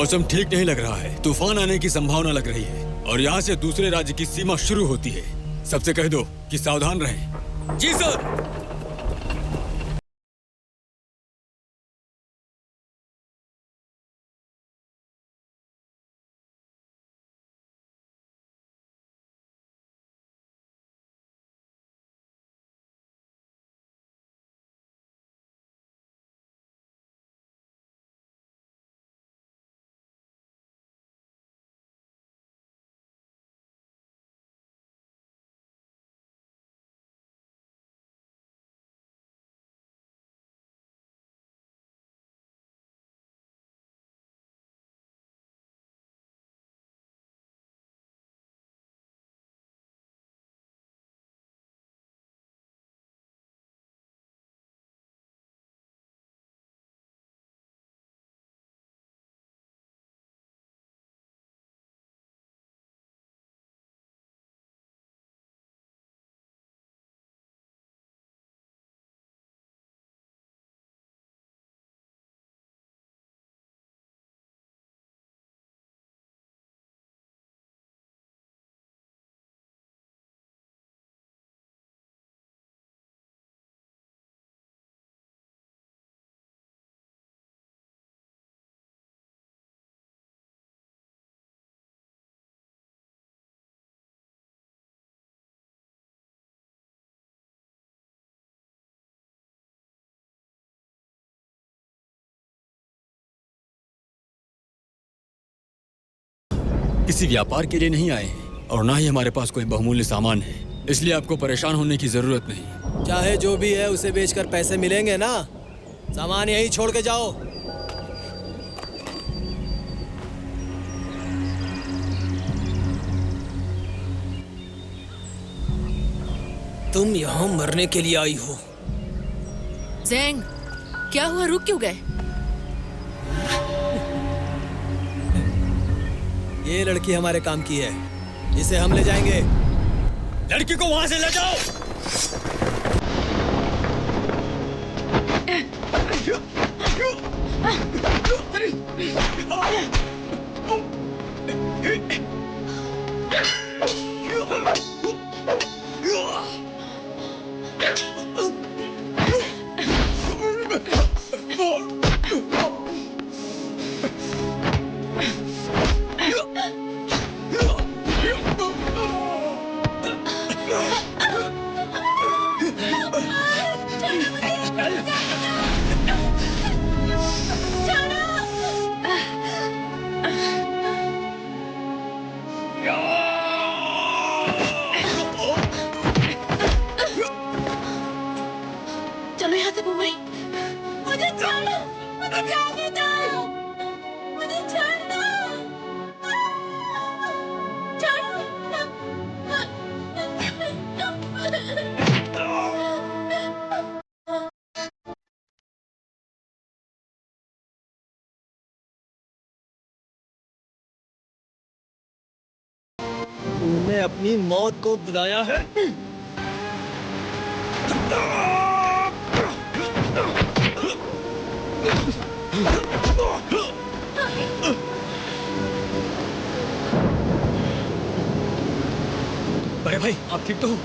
मौसम ठीक नहीं लग रहा है। तूफान आने की संभावना लग रही है और यहाँ से दूसरे राज्य की सीमा शुरू होती है। सबसे कह दो कि सावधान रहें। जी सर। किसी व्यापार के लिए नहीं आए हैं और ना ही हमारे पास कोई बहुमूल्य सामान है, इसलिए आपको परेशान होने की जरूरत नहीं। चाहे जो भी है उसे बेचकर पैसे मिलेंगे ना। सामान यहीं छोड़ के जाओ। तुम यहाँ मरने के लिए आई हो। ज़ेंग, क्या हुआ? रुक क्यों गए? ये लड़की हमारे काम की है, इसे हम ले जाएंगे। लड़की को वहां से ले जाओ। चलो यहाँ से बुबई। मुझे छोड़ो, मुझे जाने दो, मुझे छोड़ दो। तूने अपनी मौत को बुलाया है। बड़े भाई, आप ठीक तो हो?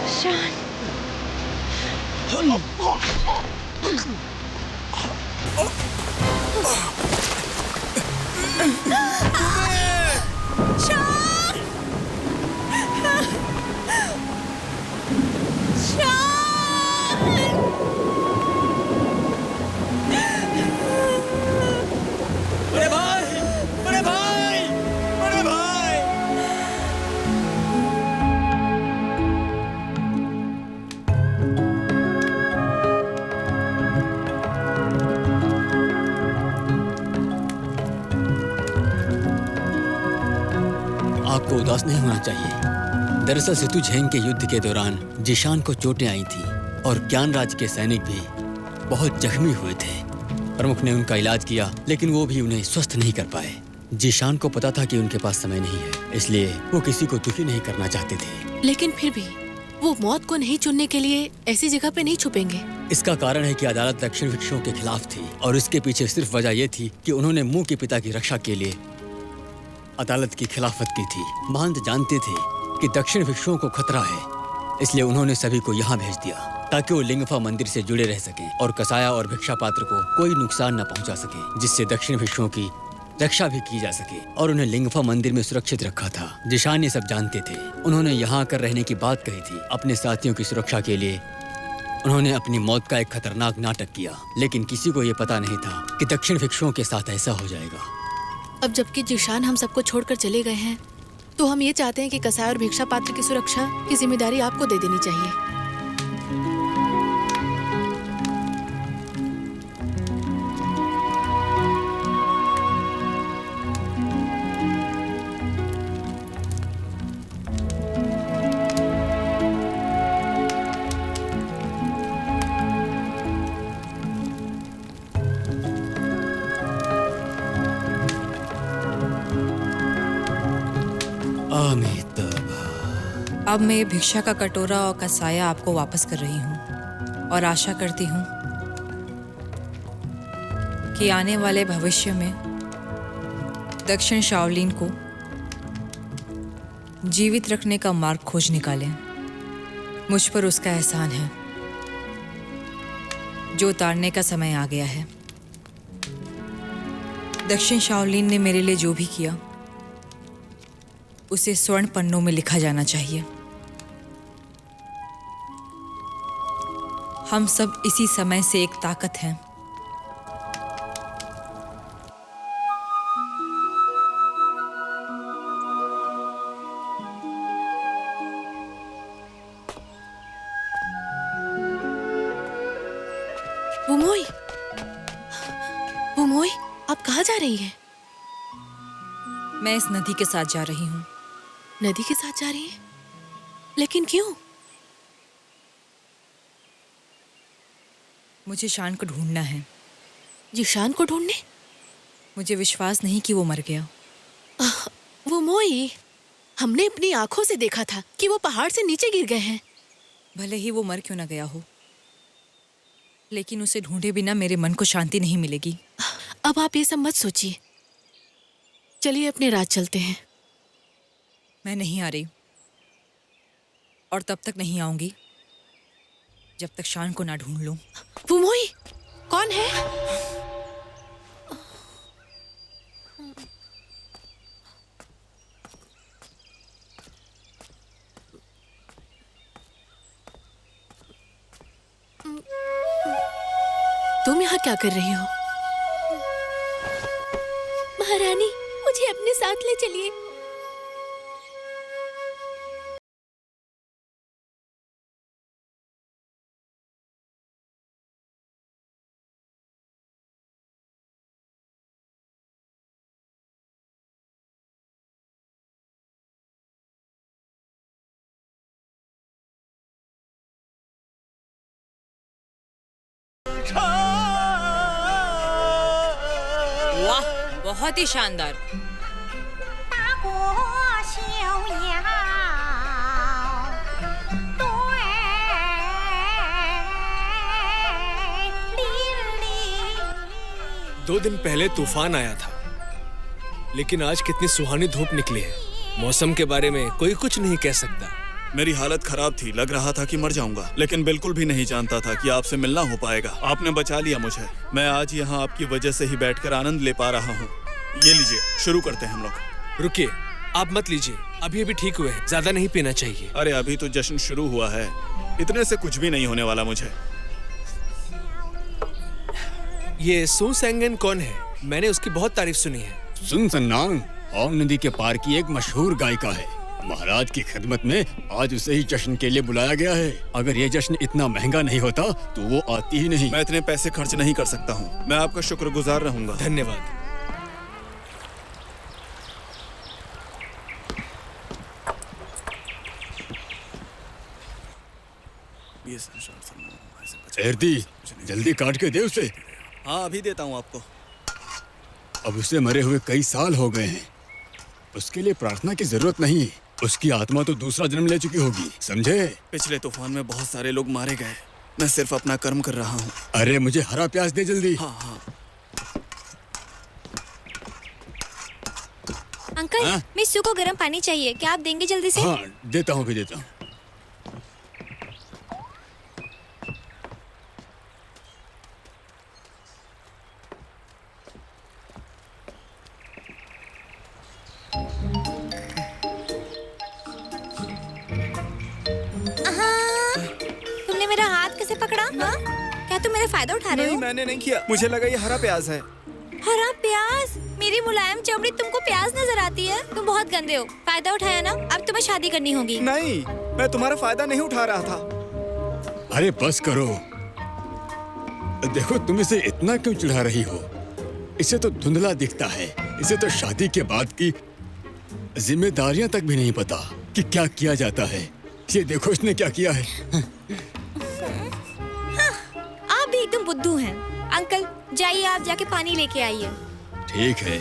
शान। आपको उदास नहीं होना चाहिए। दरअसल सितु झेंग के युद्ध के दौरान जिशान को चोटें आई थी और ज्ञानराज के सैनिक भी बहुत जख्मी हुए थे। प्रमुख ने उनका इलाज किया, लेकिन वो भी उन्हें स्वस्थ नहीं कर पाए। जिशान को पता था कि उनके पास समय नहीं है, इसलिए वो किसी को दुखी नहीं करना चाहते थे। लेकिन फिर भी वो मौत को नहीं चुनने के लिए ऐसी जगह पे नहीं छुपेंगे। इसका कारण है कि अदालत दक्षिण भिक्षुओं के खिलाफ थी और इसके पीछे सिर्फ वजह यह थी कि उन्होंने मुंह के पिता की रक्षा के लिए अदालत की खिलाफत की थी। महंत जानते थे कि दक्षिण भिक्षुओं को खतरा है, इसलिए उन्होंने सभी को यहाँ भेज दिया ताकि वो लिंगफा मंदिर से जुड़े रह सकें और कसाया और भिक्षा पात्र को कोई नुकसान न पहुंचा सके, जिससे दक्षिण भिक्षुओं की रक्षा भी की जा सके। और उन्हें लिंगफा मंदिर में सुरक्षित रखा था। जिशान ये सब जानते थे। उन्होंने यहाँ आकर रहने की बात कही थी। अपने साथियों की सुरक्षा के लिए उन्होंने अपनी मौत का एक खतरनाक नाटक किया, लेकिन किसी को ये पता नहीं था कि दक्षिण भिक्षुओं के साथ ऐसा हो जाएगा। अब जबकि जिशान हम सबको छोड़कर चले गए हैं, तो हम ये चाहते हैं कि कसाई और भिक्षा पात्र की सुरक्षा की जिम्मेदारी आपको दे देनी चाहिए। अब मैं ये भिक्षा का कटोरा और कसाया आपको वापस कर रही हूँ और आशा करती हूँ कि आने वाले भविष्य में दक्षिण शाओलिन को जीवित रखने का मार्ग खोज निकालें। मुझ पर उसका एहसान है जो उतारने का समय आ गया है। दक्षिण शाओलिन ने मेरे लिए जो भी किया उसे स्वर्ण पन्नों में लिखा जाना चाहिए। हम सब इसी समय से एक ताकत हैं। बुमोई, बुमोई, आप कहाँ जा रही हैं? मैं इस नदी के साथ जा रही हूँ। नदी के साथ जा रही हैं? लेकिन क्यों? मुझे शान को ढूंढना है। जिशान को ढूंढने? मुझे विश्वास नहीं कि वो मर गया। वो मोई, हमने अपनी आंखों से देखा था कि वो पहाड़ से नीचे गिर गए हैं। भले ही वो मर क्यों ना गया हो, लेकिन उसे ढूंढे बिना मेरे मन को शांति नहीं मिलेगी। अब आप ये सब मत सोचिए, चलिए अपने राज चलते हैं। मैं नहीं आ रही और तब तक नहीं आऊंगी जब तक शान को ना ढूंढ लूं। बुमोई, कौन है? तुम यहाँ क्या कर रही हो? महारानी, मुझे अपने साथ ले चलिए। वाह, बहुत ही शानदार। दो दिन पहले तूफान आया था, लेकिन आज कितनी सुहानी धूप निकली है। मौसम के बारे में कोई कुछ नहीं कह सकता। मेरी हालत खराब थी, लग रहा था कि मर जाऊंगा, लेकिन बिल्कुल भी नहीं जानता था कि आपसे मिलना हो पाएगा। आपने बचा लिया मुझे। मैं आज यहाँ आपकी वजह से ही बैठकर आनंद ले पा रहा हूँ। ये लीजिए, शुरू करते हैं हम लोग। रुकिए, आप मत लीजिए, अभी अभी ठीक हुए हैं, ज्यादा नहीं पीना चाहिए। अरे अभी तो जश्न शुरू हुआ है, इतने से कुछ भी नहीं होने वाला मुझे। ये सू सेंगन कौन है? मैंने उसकी बहुत तारीफ सुनी है। सुन सन्नांग और नदी के पार की एक मशहूर गायिका है। महाराज की खिदमत में आज उसे ही जश्न के लिए बुलाया गया है। अगर ये जश्न इतना महंगा नहीं होता तो वो आती ही नहीं। मैं इतने पैसे खर्च नहीं कर सकता हूँ। मैं आपका शुक्रगुजार रहूंगा। धन्यवाद। एर्दी, जल्दी काट के दे उसे। हाँ अभी देता हूँ आपको। अब उसे मरे हुए कई साल हो गए हैं। उसके लिए प्रार्थना की जरूरत नहीं। उसकी आत्मा तो दूसरा जन्म ले चुकी होगी, समझे? पिछले तूफान में बहुत सारे लोग मारे गए। मैं सिर्फ अपना कर्म कर रहा हूँ। अरे मुझे हरा प्याज दे जल्दी। हाँ हाँ। अंकल, हाँ? मिस्सू को गर्म पानी चाहिए, क्या आप देंगे जल्दी से? हाँ देता हूँ, भी देता हूँ। तुमने मेरा हाथ कैसे पकड़ा? हाँ? क्या तुम मेरा फायदा उठा रहे नहीं हो? मैंने नहीं किया, मुझे लगा ये हरा प्याज है। हरा प्याज? मेरी मुलायम चमड़ी तुमको प्याज नजर आती है? तुम बहुत गंदे हो। फायदा उठाया ना? अब तुम्हें शादी करनी होगी। नहीं, मैं तुम्हारा फायदा नहीं उठा रहा था। अरे बस करो। देखो तुम इसे इतना क्यों चिढ़ा रही हो? इसे तो धुंधला दिखता है। इसे तो शादी के बाद की जिम्मेदारियां तक भी नहीं पता कि क्या किया जाता है। ये देखो इसने क्या किया है। आप भी एकदम बुद्धू हैं। अंकल जाइए, आप जाके पानी लेके आइए। ठीक है।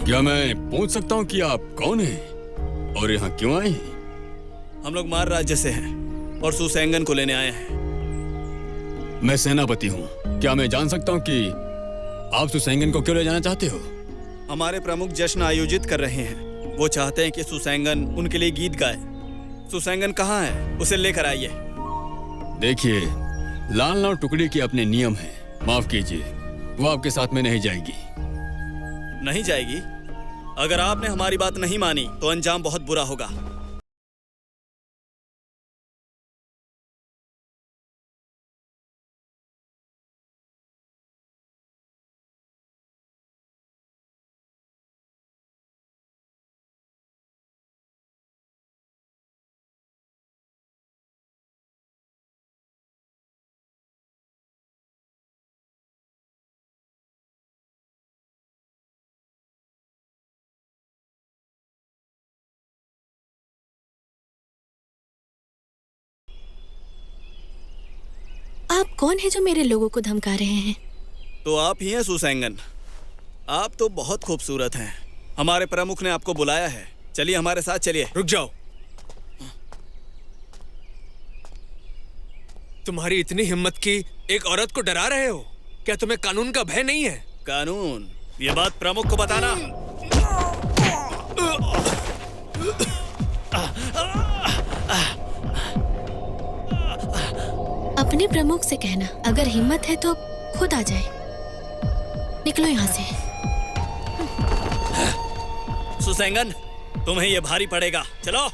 क्या मैं पूछ सकता हूँ कि आप कौन हैं और यहाँ क्यों आए हैं? हम लोग मार राज्य से हैं और सुसैंगन को लेने आए हैं। मैं सेनापति हूँ। क्या मैं जान सकता हूँ कि आप सुसैंगन को क्यों ले जाना चाहते हो? हमारे प्रमुख जश्न आयोजित कर रहे हैं। वो चाहते हैं कि सुसैंगन उनके लिए गीत गाए। सुसैंगन कहाँ है? उसे लेकर आइए। देखिए, लाल नाव टुकड़ी के अपने नियम हैं। माफ कीजिए, वो आपके साथ में नहीं जाएगी। नहीं जाएगी? अगर आपने हमारी बात नहीं मानी तो अंजाम बहुत बुरा होगा। आप कौन है जो मेरे लोगों को धमका रहे हैं? तो आप ही हैं सुसैंगन। आप तो बहुत खूबसूरत हैं। हमारे प्रमुख ने आपको बुलाया है। चलिए हमारे साथ चलिए। रुक जाओ। तुम्हारी इतनी हिम्मत की एक औरत को डरा रहे हो? क्या तुम्हें कानून का भय नहीं है? कानून? ये बात प्रमुख को बताना। अपने प्रमुख से कहना, अगर हिम्मत है तो खुद आ जाए। निकलो यहाँ से। सुसैंगन, तुम्हें ये भारी पड़ेगा। चलो।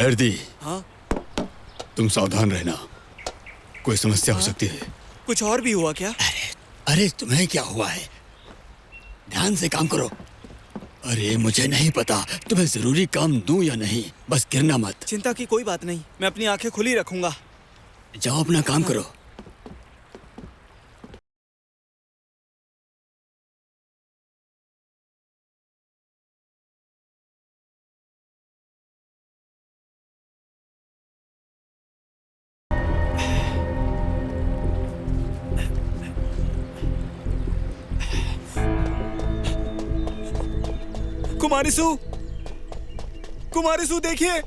एर्दी, हाँ, तुम सावधान रहना, कोई समस्या हो सकती है। कुछ और भी हुआ क्या? अरे तुम्हें क्या हुआ है? ध्यान से काम करो। अरे मुझे नहीं पता तुम्हें जरूरी काम दूं या नहीं, बस गिरना मत। चिंता की कोई बात नहीं, मैं अपनी आंखें खुली रखूंगा। जाओ अपना काम करो। कुमारिसु, कुमारिसु देखिए।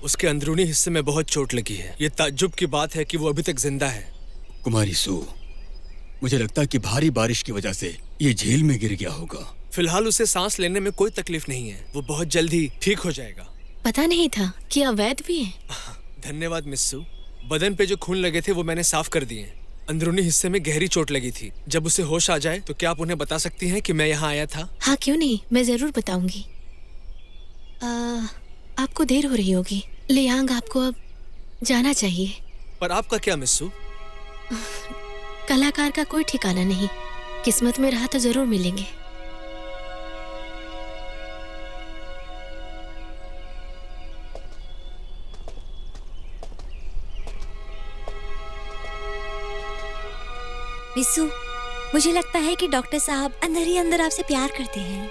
उसके अंदरूनी हिस्से में बहुत चोट लगी है। ये ताज्जुब की बात है कि वो अभी तक जिंदा है। कुमारी सू, मुझे लगता है कि भारी बारिश की वजह से ये झील में गिर गया होगा। फिलहाल उसे सांस लेने में कोई तकलीफ नहीं है, वो बहुत जल्दी ठीक हो जाएगा। पता नहीं था कि अवैध भी है। धन्यवाद मिस सू। बदन पे जो खून लगे थे वो मैंने साफ कर दिए। अंदरूनी हिस्से में गहरी चोट लगी थी। जब उसे होश आ जाए तो क्या आप उन्हें बता सकती हैं कि मैं यहाँ आया था? हाँ क्यों नहीं, मैं जरूर बताऊंगी। आपको देर हो रही होगी, लियांग आपको अब जाना चाहिए। पर आपका क्या मिस सू? कलाकार का कोई ठिकाना नहीं, किस्मत में रहा तो जरूर मिलेंगे। मिस्सू, मुझे लगता है कि डॉक्टर साहब अंदर ही अंदर आपसे प्यार करते हैं।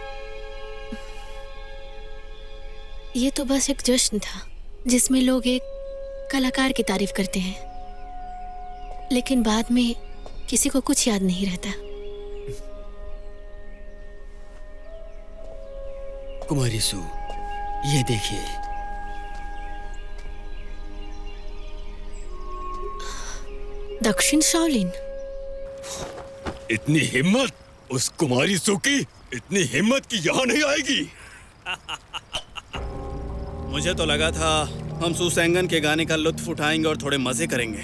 ये तो बस एक जश्न था जिसमें लोग एक कलाकार की तारीफ करते हैं, लेकिन बाद में किसी को कुछ याद नहीं रहता। कुमारी सू, ये देखिए। दक्षिण शाओलिन। इतनी हिम्मत उस कुमारी सू की, इतनी हिम्मत कि यहाँ नहीं आएगी। मुझे तो लगा था हम सुसेंगन के गाने का लुत्फ उठाएंगे और थोड़े मजे करेंगे,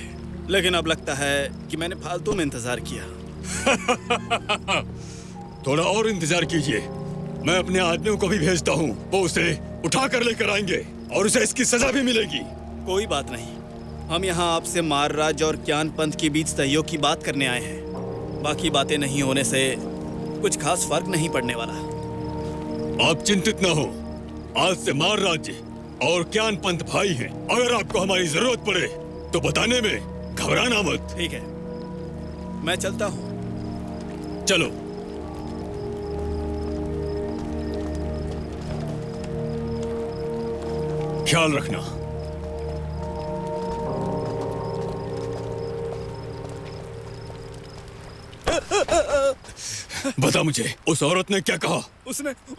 लेकिन अब लगता है कि मैंने फालतू में इंतजार किया। थोड़ा और इंतजार कीजिए, मैं अपने आदमियों को भी भेजता हूँ, वो उसे उठा कर लेकर आएंगे और उसे इसकी सजा भी मिलेगी। कोई बात नहीं, हम यहाँ आपसे मारराज और क्यान पंथ के बीच सहयोग की बात करने आए हैं। बाकी बातें नहीं होने से कुछ खास फर्क नहीं पड़ने वाला। आप चिंतित ना हो, आज से मारराज और क्यान पंथ भाई हैं। अगर आपको हमारी जरूरत पड़े तो बताने में घबराना मत। ठीक है, मैं चलता हूँ। चलो। ख्याल रखना। बता मुझे, उस औरत ने क्या कहा?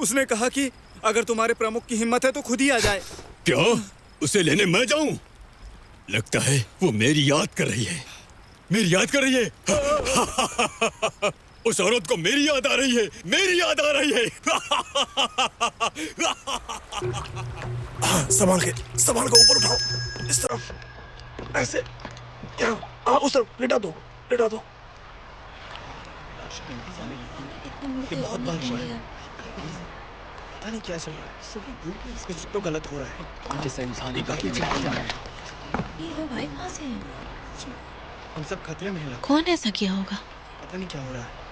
उसने कहा कि अगर तुम्हारे प्रमुख की हिम्मत है तो खुद ही आ जाए। क्या? उसे लेने मैं जाऊं? लगता है वो मेरी याद कर रही है। मेरी याद कर रही है। उस औरत को मेरी याद आ रही है, मेरी याद आ रही है। संभाल के ऊपर उठाओ, इस तरफ, ऐसे, यहाँ, उस तरफ, लेटा दो। ये बहुत बार हुआ है, पता नहीं क्या चल रहा है, कुछ तो गलत हो रहा है। जैसे इंसान ही बाकी भाई कहाँ से हैं? हम सब खतरे में हैं। कौन ऐसा किया होगा? पता नहीं क्या हो रहा है।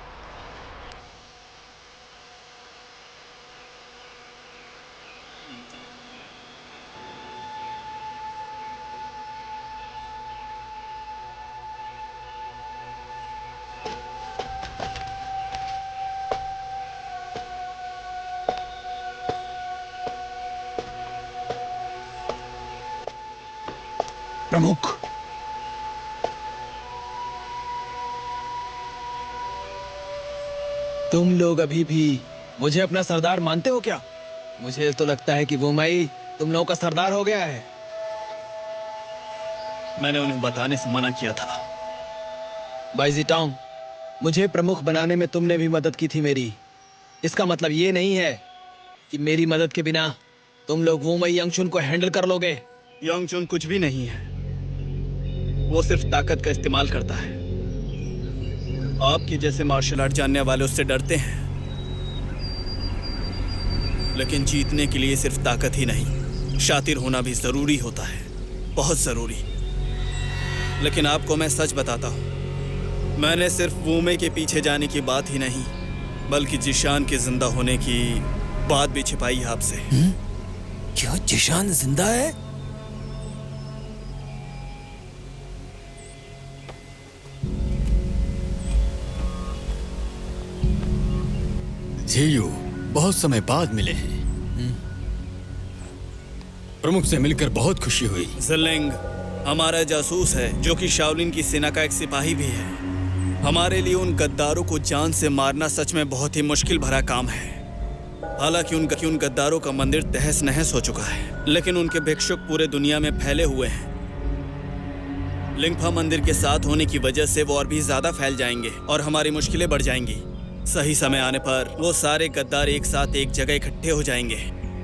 प्रमुख, तुम लोग अभी भी मुझे अपना सरदार मानते हो क्या? मुझे तो लगता है कि वो मई तुम लोगों का सरदार हो गया है। मैंने उन्हें बताने से मना किया था। बाई जीटांग, मुझे प्रमुख बनाने में तुमने भी मदद की थी मेरी। इसका मतलब ये नहीं है कि मेरी मदद के बिना तुम लोग वो मई यंगचुन को हैंडल कर लोगे। यंगचुन कुछ भी नहीं है, वो सिर्फ ताकत का इस्तेमाल करता है। आपके जैसे मार्शल आर्ट जानने वाले उससे डरते हैं, लेकिन जीतने के लिए सिर्फ ताकत ही नहीं, शातिर होना भी जरूरी होता है, बहुत जरूरी। लेकिन आपको मैं सच बताता हूँ, मैंने सिर्फ वूमे के पीछे जाने की बात ही नहीं, बल्कि जिशान के जिंदा होने की बात भी छिपाई है आपसे। क्या जिशान जिंदा है? झेयू, बहुत समय बाद मिले हैं। प्रमुख से मिलकर बहुत खुशी हुई। जिलिंग हमारा जासूस है, जो कि शाओलिन की सेना का एक सिपाही भी है। हमारे लिए उन गद्दारों को जान से मारना सच में बहुत ही मुश्किल भरा काम है। हालांकि उन गद्दारों का मंदिर तहस नहस हो चुका है, लेकिन उनके भिक्षुक पूरे दुनिया में फैले हुए हैं। लिंगफा मंदिर के साथ होने की वजह से वो और भी ज्यादा फैल जाएंगे और हमारी मुश्किलें बढ़ जाएंगी। सही समय आने पर वो सारे गद्दार एक साथ एक जगह इकट्ठे हो जाएंगे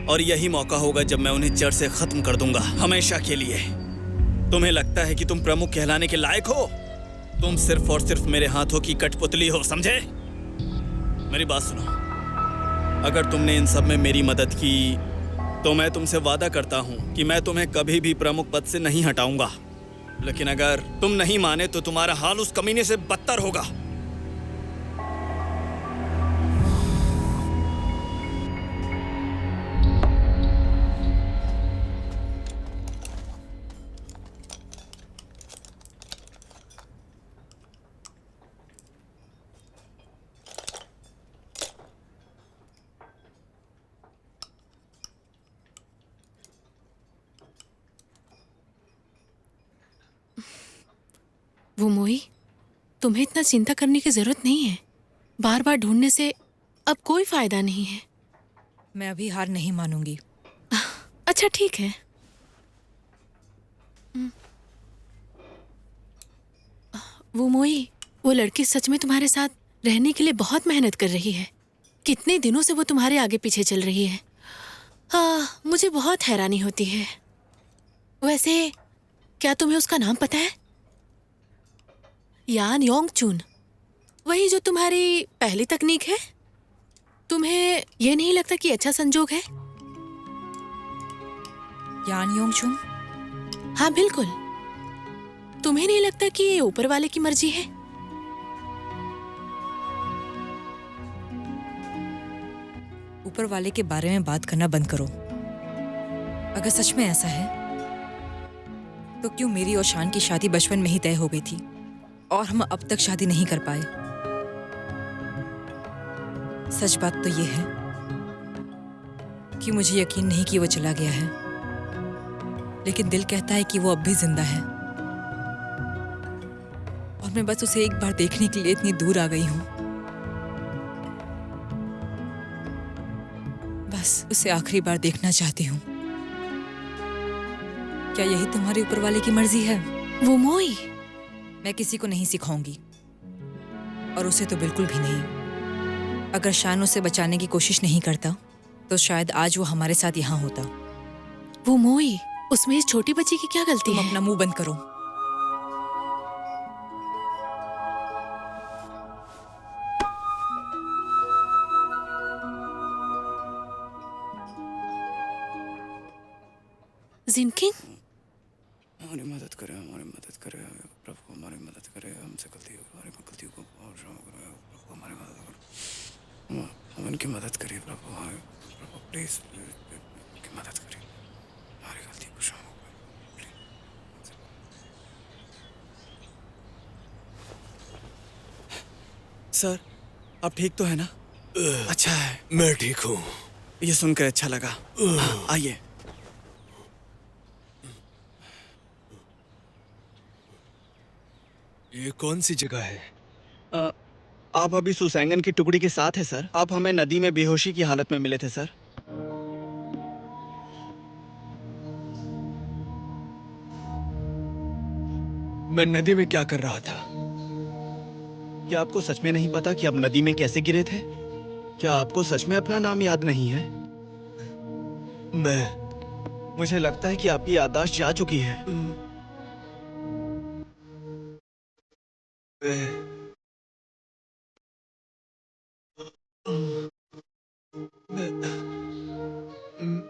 और यही मौका होगा जब मैं उन्हें जड़ से खत्म कर दूंगा, हमेशा के लिए। तुम्हें लगता है कि तुम प्रमुख कहलाने के लायक हो? तुम सिर्फ और सिर्फ मेरे हाथों की कठपुतली हो, समझे? मेरी बात सुनो, अगर तुमने इन सब में मेरी मदद की तो मैं तुमसे वादा करता हूं कि मैं तुम्हें कभी भी प्रमुख पद से नहीं हटाऊंगा। लेकिन अगर तुम नहीं माने तो तुम्हारा हाल उस कमीने से बदतर होगा। वो मोई, तुम्हें इतना चिंता करने की जरूरत नहीं है। बार बार ढूंढने से अब कोई फायदा नहीं है। मैं अभी हार नहीं मानूंगी। अच्छा ठीक है। वो मोई, वो लड़की सच में तुम्हारे साथ रहने के लिए बहुत मेहनत कर रही है। कितने दिनों से वो तुम्हारे आगे पीछे चल रही है। मुझे बहुत हैरानी होती है। वैसे क्या तुम्हें उसका नाम पता है? यान योंगचुन, वही जो तुम्हारी पहली तकनीक है। तुम्हें यह नहीं लगता कि अच्छा संजोग है? यान योंगचुन? हाँ बिल्कुल। तुम्हें नहीं लगता कि ये ऊपर वाले की मर्जी है? ऊपर वाले के बारे में बात करना बंद करो। अगर सच में ऐसा है तो क्यों मेरी और शान की शादी बचपन में ही तय हो गई थी और हम अब तक शादी नहीं कर पाए? सच बात तो ये है कि मुझे यकीन नहीं कि वो चला गया है, लेकिन दिल कहता है कि वो अब भी जिंदा है और मैं बस उसे एक बार देखने के लिए इतनी दूर आ गई हूं। बस उसे आखिरी बार देखना चाहती हूँ। क्या यही तुम्हारे ऊपर वाले की मर्जी है? वो मोई, मैं किसी को नहीं सिखाऊंगी और उसे तो बिल्कुल भी नहीं। अगर शान उसे बचाने की कोशिश नहीं करता तो शायद आज वो हमारे साथ यहाँ होता। वो मोई, उसमें इस छोटी बच्ची की क्या गलती तुम है? अपना मुंह बंद करो। जिनकिंग, हमारी मदद करे, हमारी मदद करे प्रभु, हमारी मदद करे, हमसे गलती हो, हमारी गलतियों को क्षमा करो प्रभु, हमारी मदद करो, हम इनकी मदद करिए प्रभु, प्रभु प्लीज इनकी मदद करिए, हमारी गलती को क्षमा करो। सर, आप ठीक तो है ना? अच्छा है, मैं ठीक हूँ। ये सुनकर अच्छा लगा। आइए। ये कौन सी जगह है? आप अभी सुसैंगन की टुकड़ी के साथ है सर। आप हमें नदी में बेहोशी की हालत में मिले थे सर। मैं नदी में क्या कर रहा था? क्या आपको सच में नहीं पता कि आप नदी में कैसे गिरे थे? क्या आपको सच में अपना नाम याद नहीं है? मुझे लगता है कि आपकी याददाश्त जा चुकी है।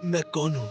मैं कौन हूँ?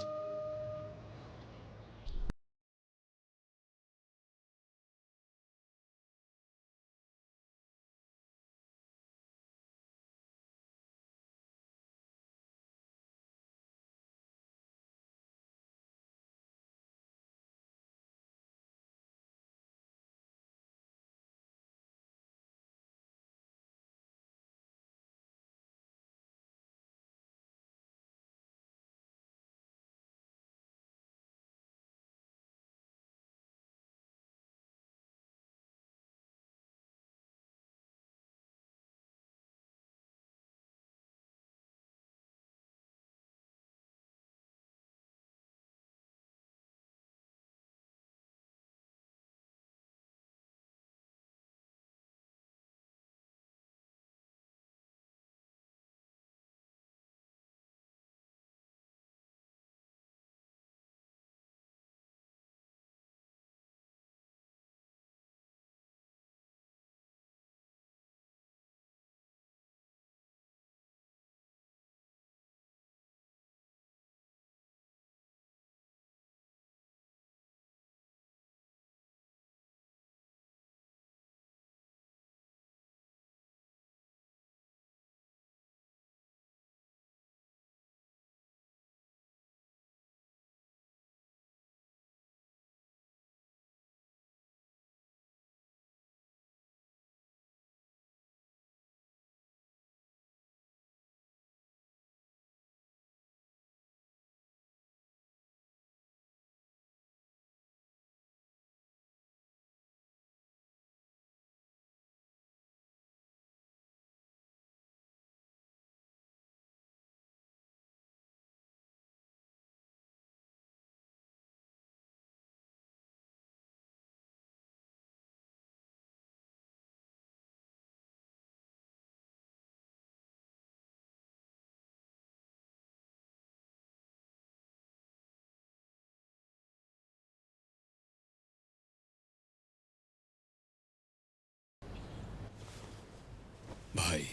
भाई,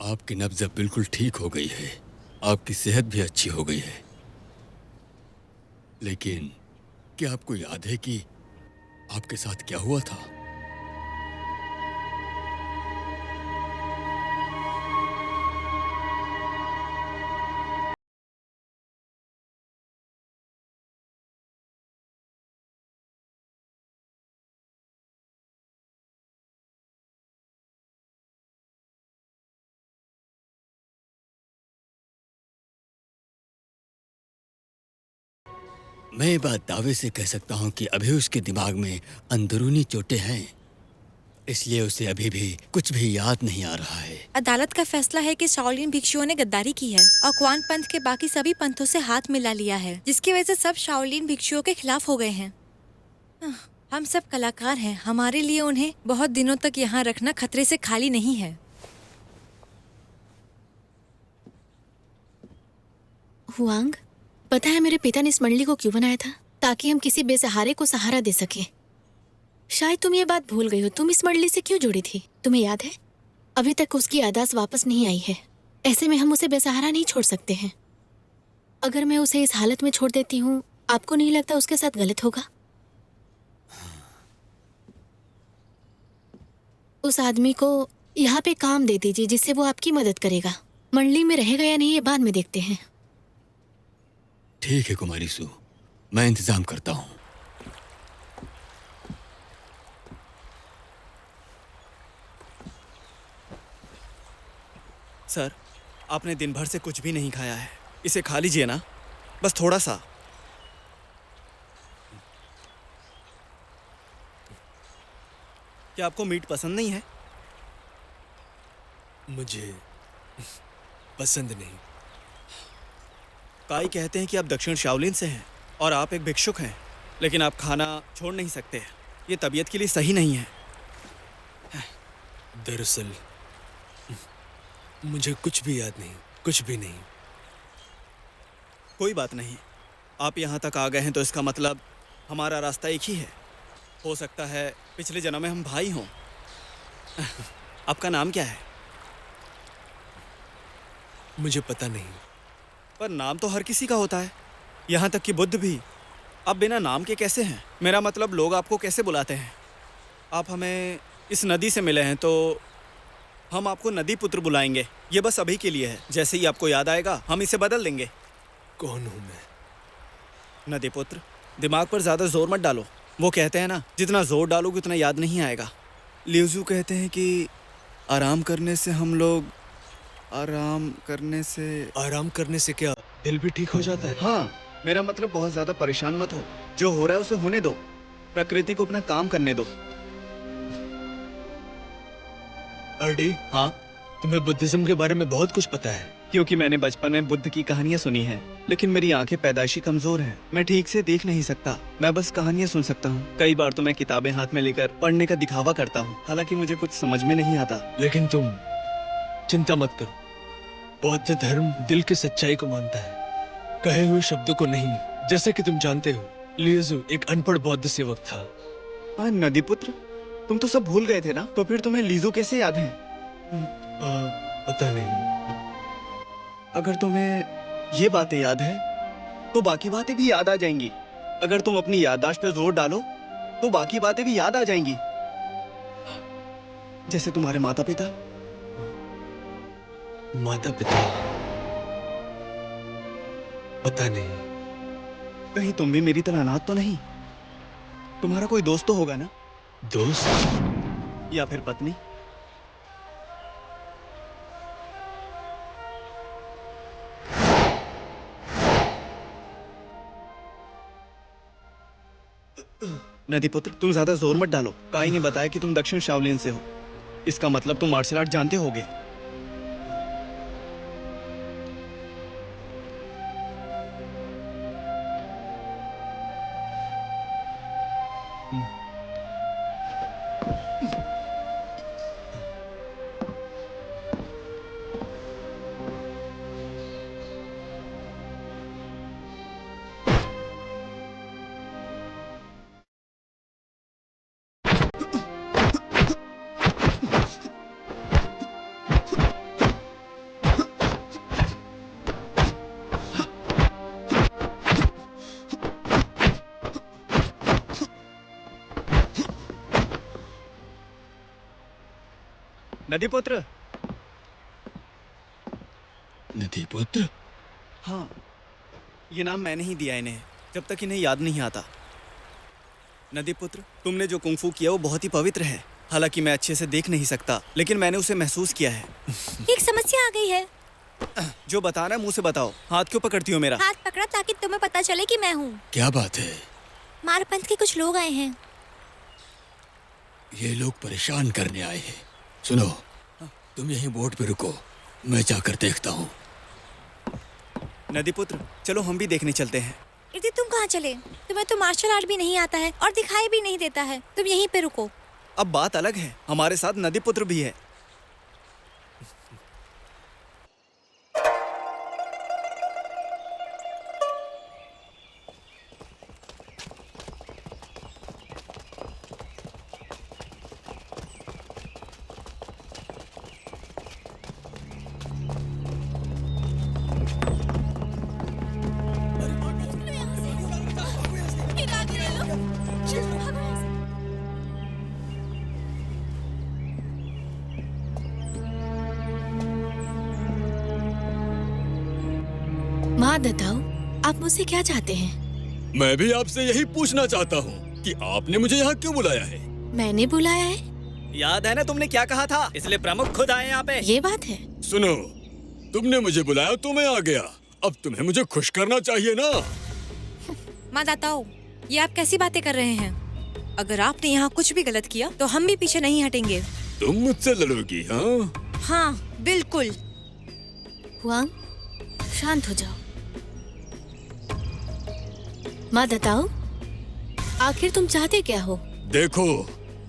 आपकी नब्ज़ अब बिल्कुल ठीक हो गई है। आपकी सेहत भी अच्छी हो गई है। लेकिन क्या आपको याद है कि आपके साथ क्या हुआ था? मैं ये बात दावे से कह सकता हूँ कि अभी उसके दिमाग में अंदरूनी चोटें हैं, इसलिए उसे अभी भी कुछ भी याद नहीं आ रहा है। अदालत का फैसला है कि शाओलिन भिक्षुओं ने गद्दारी की है और क्वान पंथ के बाकी सभी पंथों से हाथ मिला लिया है, जिसकी वजह से सब शाओलिन भिक्षुओं के खिलाफ हो गए हैं। हम सब कलाकार हैं, हमारे लिए उन्हें बहुत दिनों तक यहाँ रखना खतरे से खाली नहीं है। हुआंग, पता है मेरे पिता ने इस मंडली को क्यों बनाया था? ताकि हम किसी बेसहारे को सहारा दे सके। शायद तुम ये बात भूल गई हो। तुम इस मंडली से क्यों जुड़ी थी, तुम्हें याद है? अभी तक उसकी याददाश्त वापस नहीं आई है। ऐसे में हम उसे बेसहारा नहीं छोड़ सकते हैं। अगर मैं उसे इस हालत में छोड़ देती हूँ, आपको नहीं लगता उसके साथ गलत होगा? उस आदमी को यहाँ पे काम दे दीजिए जिससे वो आपकी मदद करेगा। मंडली में रहेगा या नहीं ये बाद में देखते हैं। ठीक है कुमारी सू, मैं इंतजाम करता हूँ। सर, आपने दिन भर से कुछ भी नहीं खाया है, इसे खा लीजिए ना, बस थोड़ा सा। क्या आपको मीट पसंद नहीं है? मुझे पसंद नहीं। काई कहते हैं कि आप दक्षिण शाओलिन से हैं और आप एक भिक्षुक हैं, लेकिन आप खाना छोड़ नहीं सकते। ये तबीयत के लिए सही नहीं है। दरअसल मुझे कुछ भी याद नहीं, कुछ भी नहीं। कोई बात नहीं, आप यहाँ तक आ गए हैं तो इसका मतलब हमारा रास्ता एक ही है। हो सकता है पिछले जन्म में हम भाई हों। आपका नाम क्या है? मुझे पता नहीं। पर नाम तो हर किसी का होता है, यहाँ तक कि बुद्ध भी। आप बिना नाम के कैसे हैं? मेरा मतलब लोग आपको कैसे बुलाते हैं? आप हमें इस नदी से मिले हैं तो हम आपको नदी पुत्र बुलाएंगे। ये बस अभी के लिए है, जैसे ही आपको याद आएगा हम इसे बदल देंगे। कौन हूँ मैं? नदी पुत्र, दिमाग पर ज़्यादा जोर मत डालो। वो कहते हैं ना, जितना जोर डालोगे उतना याद नहीं आएगा। लियूजू कहते हैं कि आराम करने से हम लोग आराम करने से क्या दिल भी ठीक हो जाता है? हाँ, मेरा मतलब बहुत ज्यादा परेशान मत हो। जो हो रहा है उसे होने दो, प्रकृति को अपना काम करने दो। अर्डी, हाँ, तुम्हें बुद्धिज्म के बारे में बहुत कुछ पता है। क्योंकि मैंने बचपन में बुद्ध की कहानियां सुनी हैं, लेकिन मेरी आंखें पैदाइशी कमजोर हैं। मैं ठीक से देख नहीं सकता, मैं बस कहानियां सुन सकता हूँ। कई बार तो मैं किताबें हाथ में लेकर पढ़ने का दिखावा करता हूँ, हालांकि मुझे कुछ समझ में नहीं आता। लेकिन तुम चिंता मत करो, बौद्ध धर्म दिल की सच्चाई को मानता है, कहे हुए शब्दों को नहीं। जैसे कि तुम जानते हो, लियूजू एक अनपढ़ बौद्ध सेवक था। हाँ नदीपुत्र, तुम तो सब भूल गए थे ना, तो फिर तुम्हें लीजू कैसे याद है? पता नहीं। अगर तुम्हें ये बातें याद है तो बाकी बातें भी याद आ जाएंगी। अगर तुम अपनी याददाश्त पे जोर डालो तो बाकी बातें भी याद आ जाएंगी, जैसे तुम्हारे माता पिता। माता पिता? पता नहीं। कहीं तुम भी मेरी तरह अनाथ तो नहीं? तुम्हारा कोई दोस्त तो होगा ना? दोस्त या फिर पत्नी? नदीपुत्र, तुम ज्यादा जोर मत डालो। काई ने बताया कि तुम दक्षिण शाओलिन से हो, इसका मतलब तुम मार्शल आर्ट जानते होगे। नदीपुत्र। नदीपुत्र? हाँ, ये नाम मैंने ही दिया इन्हें, जब तक इन्हें याद नहीं आता। नदीपुत्र, तुमने जो कुंग फू किया वो बहुत ही पवित्र है। हालांकि मैं अच्छे से देख नहीं सकता, लेकिन मैंने उसे महसूस किया है। एक समस्या आ गई है। जो बताना है मुंह से बताओ। हाथ क्यों पकड़ती हो मेरा? हाथ पकड़ा ताकि तुम्हें पता चले कि मैं हूँ। क्या बात है? मारपंथ के कुछ लोग आए हैं। ये लोग परेशान करने आए हैं। सुनो, तुम यहीं बोट पे रुको, मैं जाकर देखता हूँ। नदीपुत्र, चलो हम भी देखने चलते हैं। इर्दी, तुम कहाँ चले? तुम्हें तो मार्शल आर्ट भी नहीं आता है और दिखाई भी नहीं देता है। तुम यहीं पे रुको। अब बात अलग है, हमारे साथ नदीपुत्र भी है। माँ दताओ, आप मुझसे क्या चाहते हैं? मैं भी आपसे यही पूछना चाहता हूँ कि आपने मुझे यहाँ क्यों बुलाया है? मैंने बुलाया है? याद है ना तुमने क्या कहा था, इसलिए प्रमुख खुद आए यहाँ पे। ये बात है। सुनो, तुमने मुझे बुलाया तो मैं आ गया, अब तुम्हें मुझे खुश करना चाहिए ना। मादाताओ, ये आप कैसी बातें कर रहे हैं? अगर आपने यहाँ कुछ भी गलत किया तो हम भी पीछे नहीं हटेंगे। तुम मुझसे लड़ोगी? हाँ हाँ, बिल्कुल। हुआंग, शांत हो जाओ। माँ दताओ, आखिर तुम चाहते क्या हो? देखो,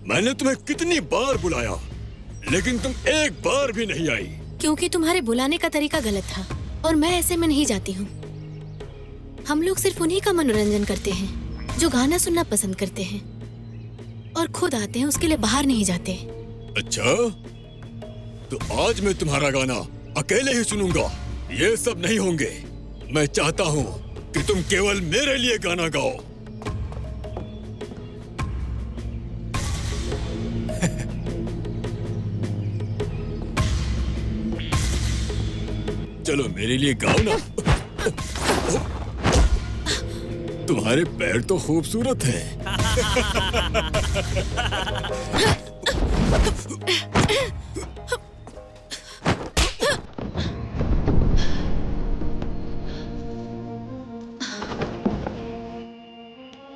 मैंने तुम्हें कितनी बार बुलाया, लेकिन तुम एक बार भी नहीं आई। क्योंकि तुम्हारे बुलाने का तरीका गलत था और मैं ऐसे में नहीं जाती हूँ। हम लोग सिर्फ उन्हीं का मनोरंजन करते हैं जो गाना सुनना पसंद करते हैं और खुद आते हैं, उसके लिए बाहर नहीं जाते। अच्छा, तो आज मैं तुम्हारा गाना अकेले ही सुनूंगा, ये सब नहीं होंगे। मैं चाहता हूँ कि तुम केवल मेरे लिए गाना गाओ। चलो मेरे लिए गाओ ना। तुम्हारे पैर तो खूबसूरत हैं।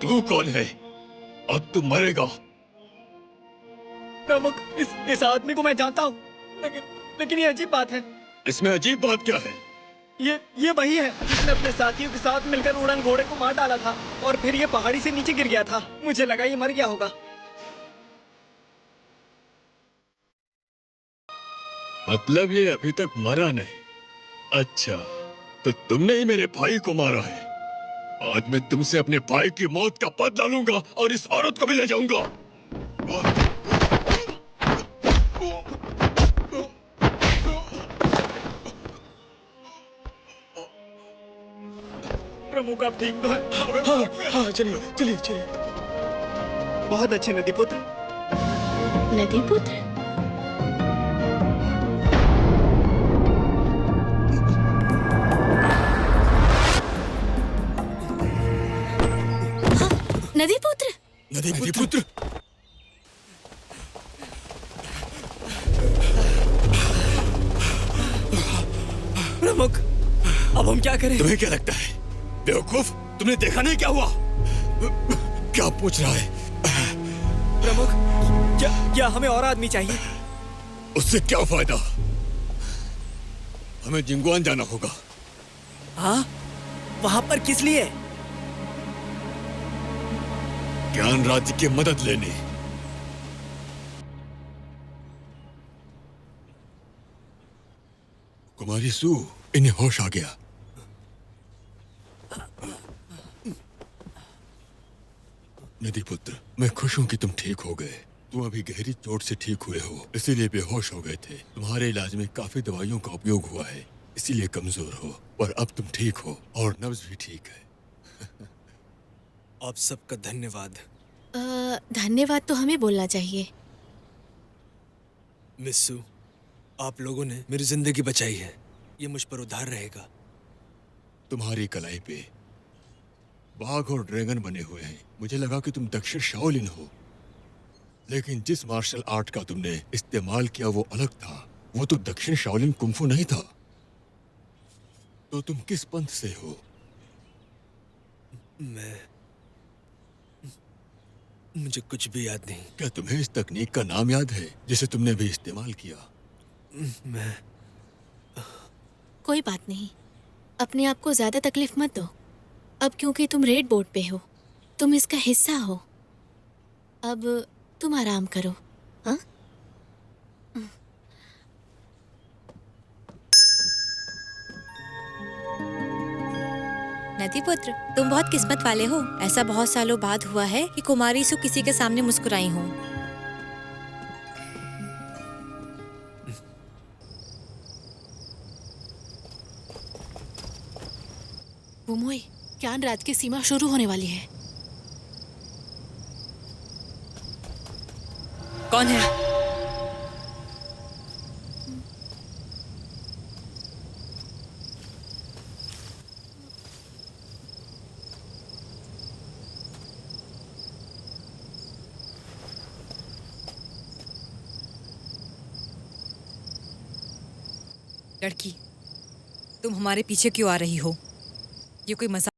तू कौन है? अब तू मरेगा। प्रमुख, इस आदमी को मैं जानता हूँ, लेकिन ये अजीब बात है। इसमें अजीब बात क्या है? ये वही है जिसने अपने साथियों के साथ मिलकर उड़न घोड़े को मार डाला था और फिर ये पहाड़ी से नीचे गिर गया था। मुझे लगा ये मर गया होगा। मतलब ये अभी तक मरा नहीं? अच्छा, तो तुमने ही मेरे भाई को मारा है। आज मैं तुमसे अपने भाई की मौत का बदला लूंगा और इस औरत को भी ले जाऊंगा। प्रमुख, आप ठीक तो है? हाँ हाँ, चलिए चलिए चलिए। बहुत अच्छे नदी पुत्र। नदी पुत्र। नदी पुत्र। नदी पुत्र। प्रमुख, अब हम क्या करें? तुम्हें क्या लगता है बेवकूफ? तुमने देखा नहीं क्या हुआ? क्या पूछ रहा है? प्रमुख, क्या हमें और आदमी चाहिए? उससे क्या फायदा? हमें जिंगुआन जाना होगा। हाँ, वहां पर किस लिए? ज्ञान राज्य की मदद लेने। कुमारी सू, इन्हें होश आ गया। नदी पुत्र, मैं खुश हूं कि तुम ठीक हो गए। तुम अभी गहरी चोट से ठीक हुए हो, इसीलिए बेहोश हो गए थे। तुम्हारे इलाज में काफी दवाइयों का उपयोग हुआ है, इसीलिए कमजोर हो, पर अब तुम ठीक हो और नब्ज भी ठीक है। आप सबका धन्यवाद। धन्यवाद तो हमें बोलना चाहिए। मिस्सू, आप लोगों ने मेरी जिंदगी बचाई है, ये मुझ पर उधार रहेगा। तुम्हारी कलाई पे बाघ और ड्रैगन बने हुए हैं। मुझे लगा कि तुम दक्षिण शाओलिन हो, लेकिन जिस मार्शल आर्ट का तुमने इस्तेमाल किया वो अलग था। वो तो दक्षिण शाओलिन कुंफू नहीं था। तो तुम किस पंथ से हो? मुझे कुछ भी याद नहीं। क्या तुम्हें इस तकनीक का नाम याद है जिसे तुमने भी इस्तेमाल किया? मैं कोई बात नहीं, अपने आप को ज्यादा तकलीफ मत दो। अब क्योंकि तुम रेड बोर्ड पे हो, तुम इसका हिस्सा हो। अब तुम आराम करो। हाँ? नदी पुत्र, तुम बहुत किस्मत वाले हो। ऐसा बहुत सालों बाद हुआ है कि कुमारी सु किसी के सामने मुस्कुराई हूँ। वुमोई, ज्ञान राज की सीमा शुरू होने वाली है। कौन है? लड़की, तुम हमारे पीछे क्यों आ रही हो? ये कोई मजाक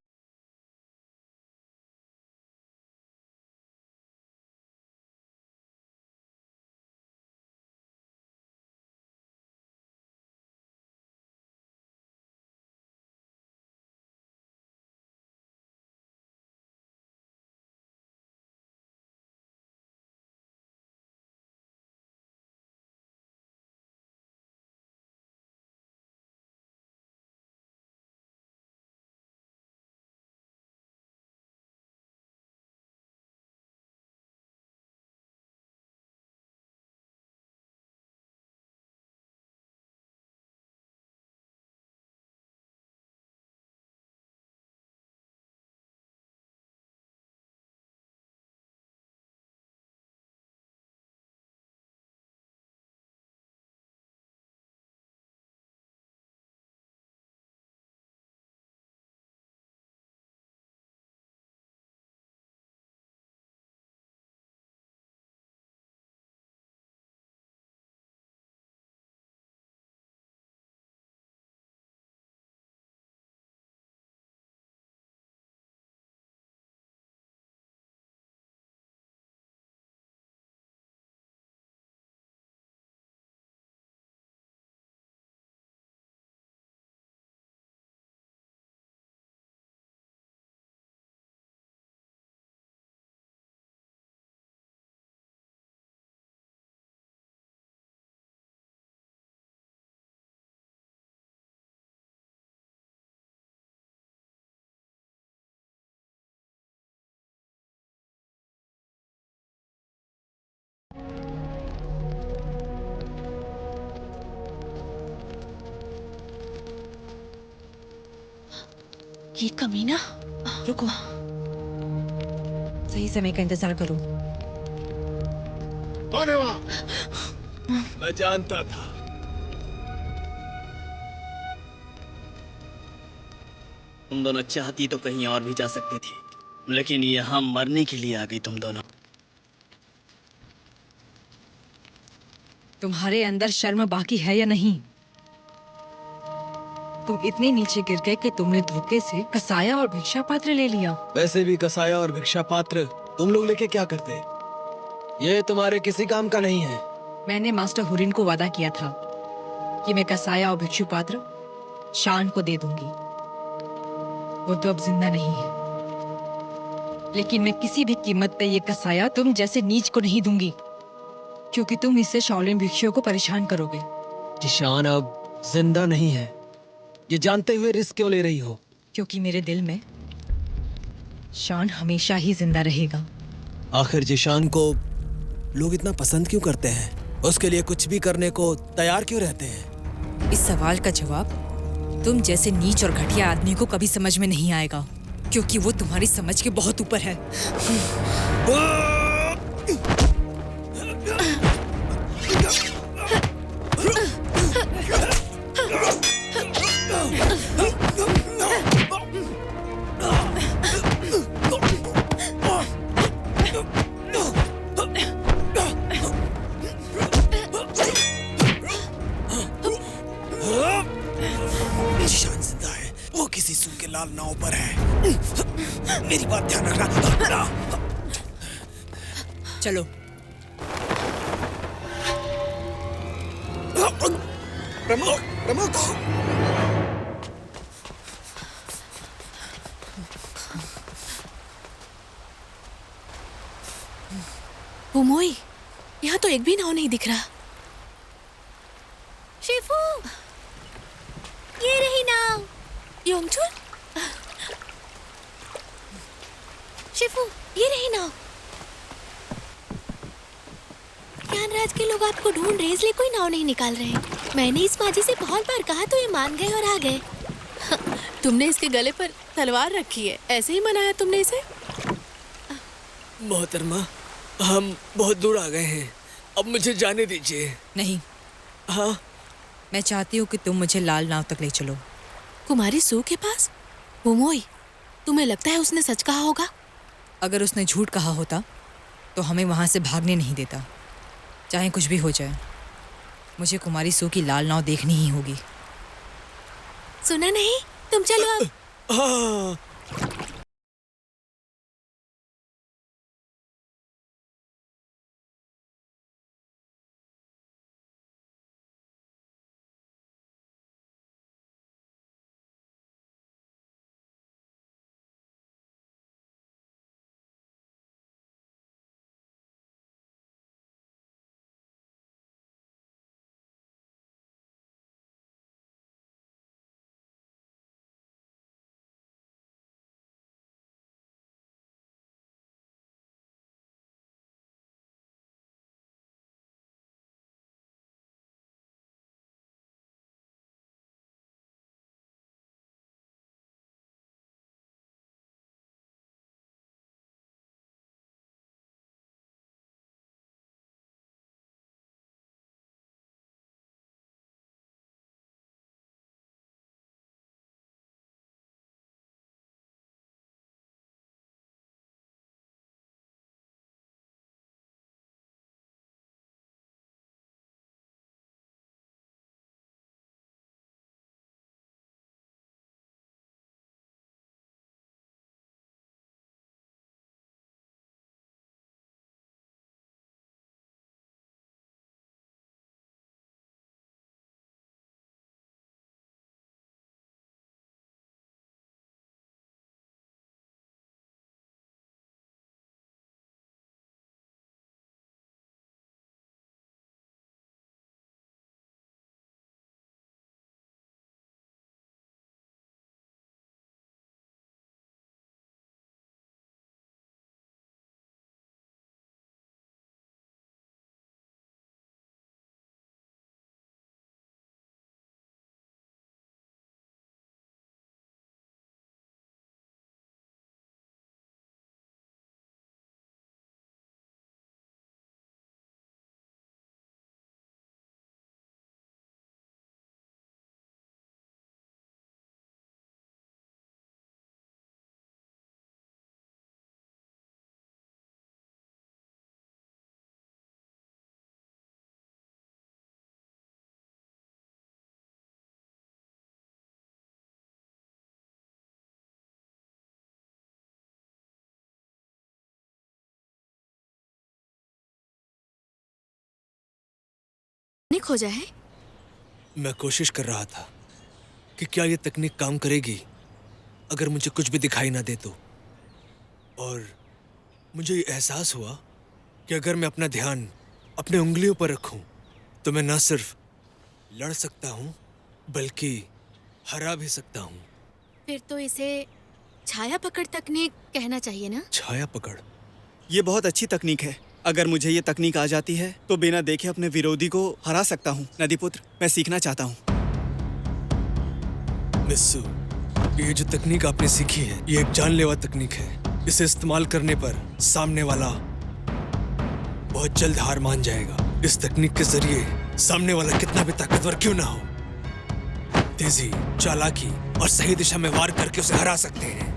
ये कमीना। रुको, सही समय का इंतजार करो। कौन है वहां? मैं जानता था। तुम दोनों चाहती तो कहीं और भी जा सकती थी, लेकिन यहाँ मरने के लिए आ गई तुम दोनों। तुम्हारे अंदर शर्म बाकी है या नहीं? तुम इतने नीचे गिर गए कि तुमने धोखे से कसाया और भिक्षा पात्र ले लिया। वैसे भी कसाया और भिक्षा पात्र तुम लोग लेके क्या करते? ये तुम्हारे किसी काम का नहीं है। मैंने मास्टर हुरिन को वादा किया था कि मैं कसाया और भिक्षु पात्र शान को दे दूंगी। वो तो अब जिंदा नहीं है, लेकिन मैं किसी भी कीमत पे ये कसाया तुम जैसे नीच को नहीं दूंगी, क्योंकि तुम इससे शाओलिन भिक्षुओं को परेशान करोगे। जिशान अब जिंदा नहीं है, ये जानते हुए रिस्क क्यों ले रही हो? क्योंकि मेरे दिल में शान हमेशा ही जिंदा रहेगा। आखिर जिशान को लोग इतना पसंद क्यों करते हैं? उसके लिए कुछ भी करने को तैयार क्यों रहते हैं? इस सवाल का जवाब तुम जैसे नीच और घटिया आदमी को कभी समझ में नहीं आएगा, क्योंकि वो तुम्हारी समझ के बहुत ऊपर है। जिशान जिंदा है, वो किसी सूखे लाल नाव पर है। मेरी बात ध्यान रखना। चलो। प्रमुख, प्रमुख। बुमोई, यहाँ तो एक भी नाव नहीं दिख रहा। शिफू, ये रही नाव। योंगचुन, शिफू, ये रही नाव। ज्ञानराज के लोग आपको ढूंढ रहे हैं, इसलिए कोई नाव नहीं निकाल रहे हैं। मैंने इस माजी से बहुत बार कहा तो ये मान गए और आ गए। तुमने इसके गले पर तलवार रखी है, ऐसे ही मनाया तुमने इसे? मोहतरमा, हम बहुत दूर आ गए हैं, अब मुझे जाने दीजिए। नहीं, हाँ, मैं चाहती हूँ कि तुम मुझे लाल नाव तक ले चलो। कुमारी सू के पास? बुमोई, तुम्हें लगता है उसने सच कहा होगा? अगर उसने झूठ कहा होता तो हमें वहां से भागने नहीं देता। चाहे कुछ भी हो जाए, मुझे कुमारी सू की लाल नाव देखनी ही होगी। सुना नहीं? तुम चलो अब। हाँ। खोजा है? मैं कोशिश कर रहा था कि क्या ये तकनीक काम करेगी अगर मुझे कुछ भी दिखाई ना दे तो। और मुझे ये एहसास हुआ कि अगर मैं अपना ध्यान अपने उंगलियों पर रखूं तो मैं न सिर्फ लड़ सकता हूं बल्कि हरा भी सकता हूं। फिर तो इसे छाया पकड़ तकनीक कहना चाहिए ना? छाया पकड़? ये बहुत अच्छी तकनीक है। अगर मुझे ये तकनीक आ जाती है तो बिना देखे अपने विरोधी को हरा सकता हूँ। नदीपुत्र, मैं सीखना चाहता हूँ। मिस्सू, ये जो तकनीक आपने सीखी है ये एक जानलेवा तकनीक है। इसे इस्तेमाल करने पर सामने वाला बहुत जल्द हार मान जाएगा। इस तकनीक के जरिए सामने वाला कितना भी ताकतवर क्यों ना हो, तेजी, चालाकी और सही दिशा में वार करके उसे हरा सकते हैं।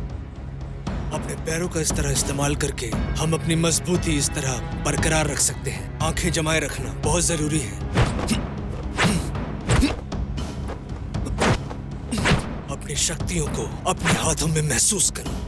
अपने पैरों का इस तरह इस्तेमाल करके हम अपनी मजबूती इस तरह बरकरार रख सकते हैं। आंखें जमाए रखना बहुत जरूरी है। अपनी शक्तियों को अपने हाथों में महसूस करो।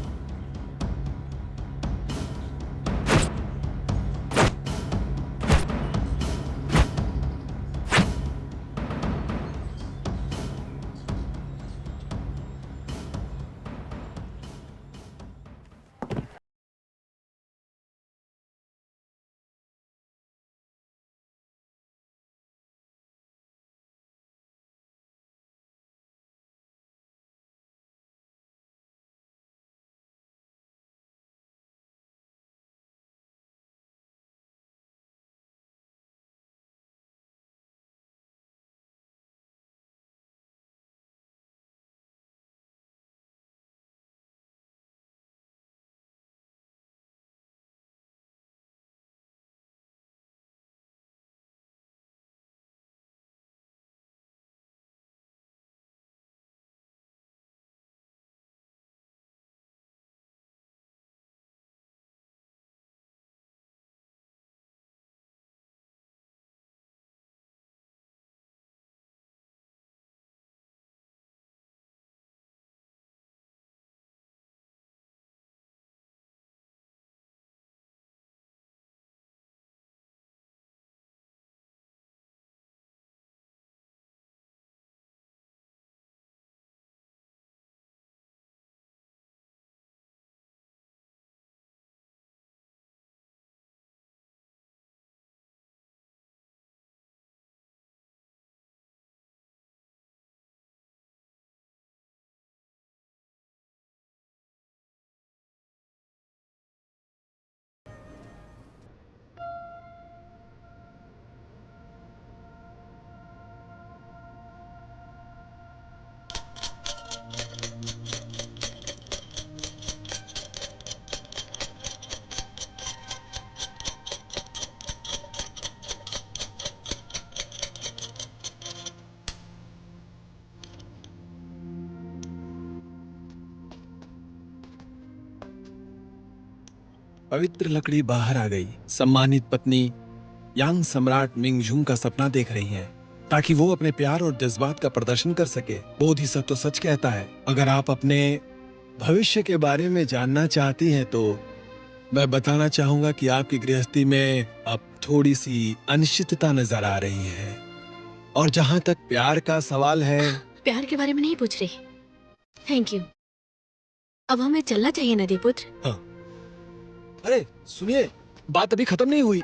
पवित्र लकड़ी बाहर आ गई। सम्मानित पत्नी यांग सम्राट मिंगजुंग का सपना देख रही हैं ताकि वो अपने प्यार और जज्बात का प्रदर्शन कर सके। बोधिसत्व तो सच कहता है। अगर आप अपने भविष्य के बारे में जानना चाहती हैं तो मैं बताना चाहूंगा कि आपकी गृहस्थी में अब थोड़ी सी अनिश्चितता नजर आ रही है। और जहां तक प्यार का सवाल है, प्यार के बारे में नहीं पूछ रही। Thank you. अब हमें चलना चाहिए नदीपुत्र। हाँ। अरे सुनिए, बात अभी खत्म नहीं हुई।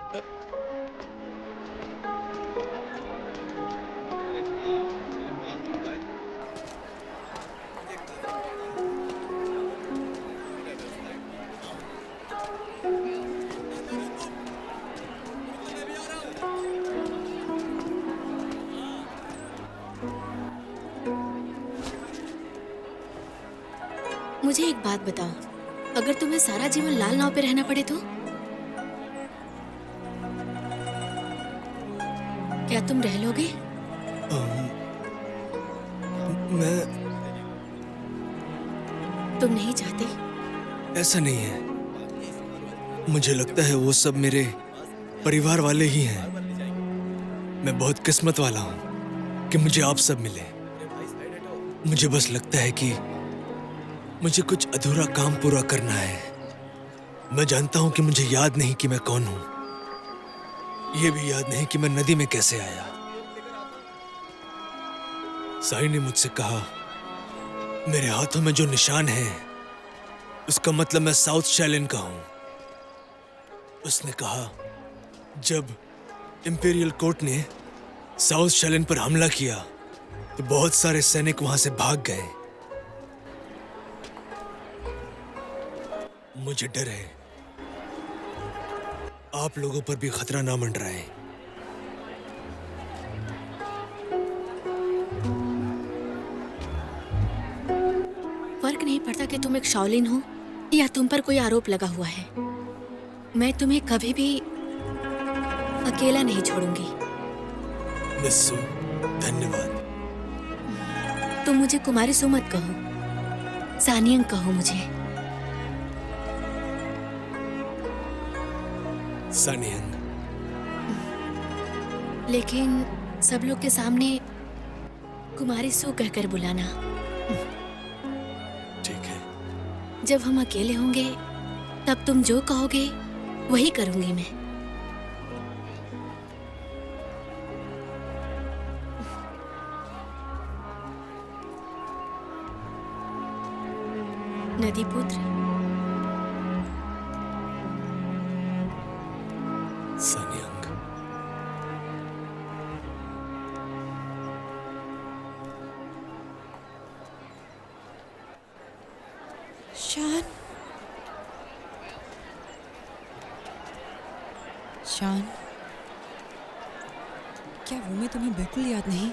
मुझे एक बात बताओ, अगर तुम्हें सारा जीवन लाल नाव पे रहना पड़े तो क्या तुम रह लोगे? मैं तुम नहीं चाहते? ऐसा नहीं है। मुझे लगता है वो सब मेरे परिवार वाले ही हैं। मैं बहुत किस्मत वाला हूँ कि मुझे आप सब मिले। मुझे बस लगता है कि मुझे कुछ अधूरा काम पूरा करना है। मैं जानता हूं कि मुझे याद नहीं कि मैं कौन हूं। यह भी याद नहीं कि मैं नदी में कैसे आया। साई ने मुझसे कहा मेरे हाथों में जो निशान है उसका मतलब मैं साउथ शैलिन का हूं। उसने कहा जब इंपीरियल कोर्ट ने साउथ शैलिन पर हमला किया तो बहुत सारे सैनिक वहां से भाग गए। मुझे डर है आप लोगों पर भी खतरा ना मंडराए। फर्क नहीं पड़ता कि तुम एक शाओलिन हो या तुम पर कोई आरोप लगा हुआ है। मैं तुम्हें कभी भी अकेला नहीं छोड़ूंगी। मिस सू, धन्यवाद। तुम मुझे कुमारी सू मत कहो, सानियंग कहो मुझे। सानियंग। लेकिन सब लोग के सामने कुमारी सू कहकर बुलाना। ठीक है। जब हम अकेले होंगे तब तुम जो कहोगे वही करूंगी मैं। नदी पुत्र। सानियंग। शान। शान, क्या वो मैं तुम्हें बिल्कुल याद नहीं?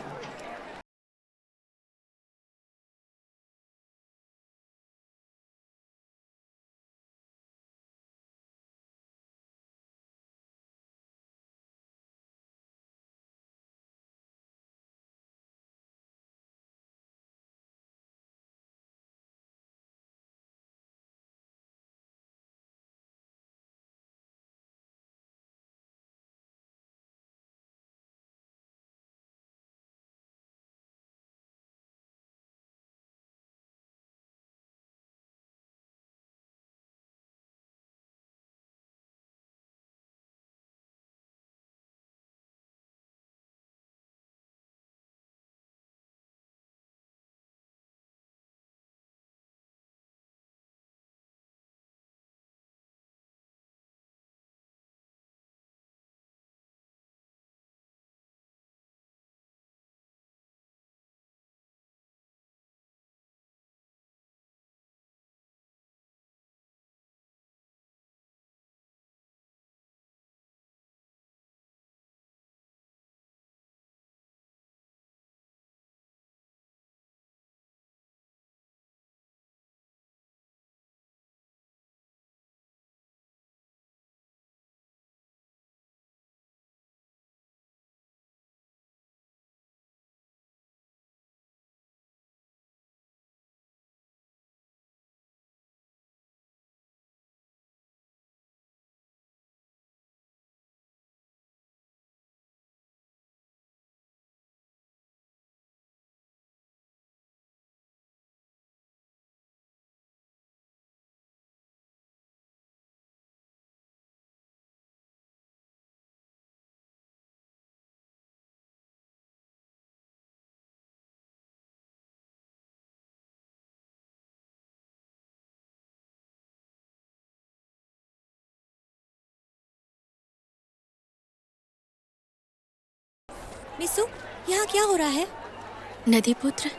मिसू, यहाँ क्या हो रहा है? नदी पुत्र,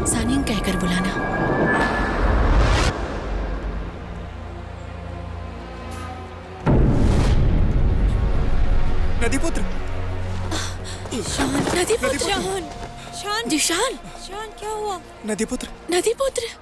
सानियंग कहकर बुलाना। नदीपुत्र। शान, नदी पुत्र। शान, शान, जिशान, शान, क्या हुआ? नदीपुत्र। नदी पुत्र।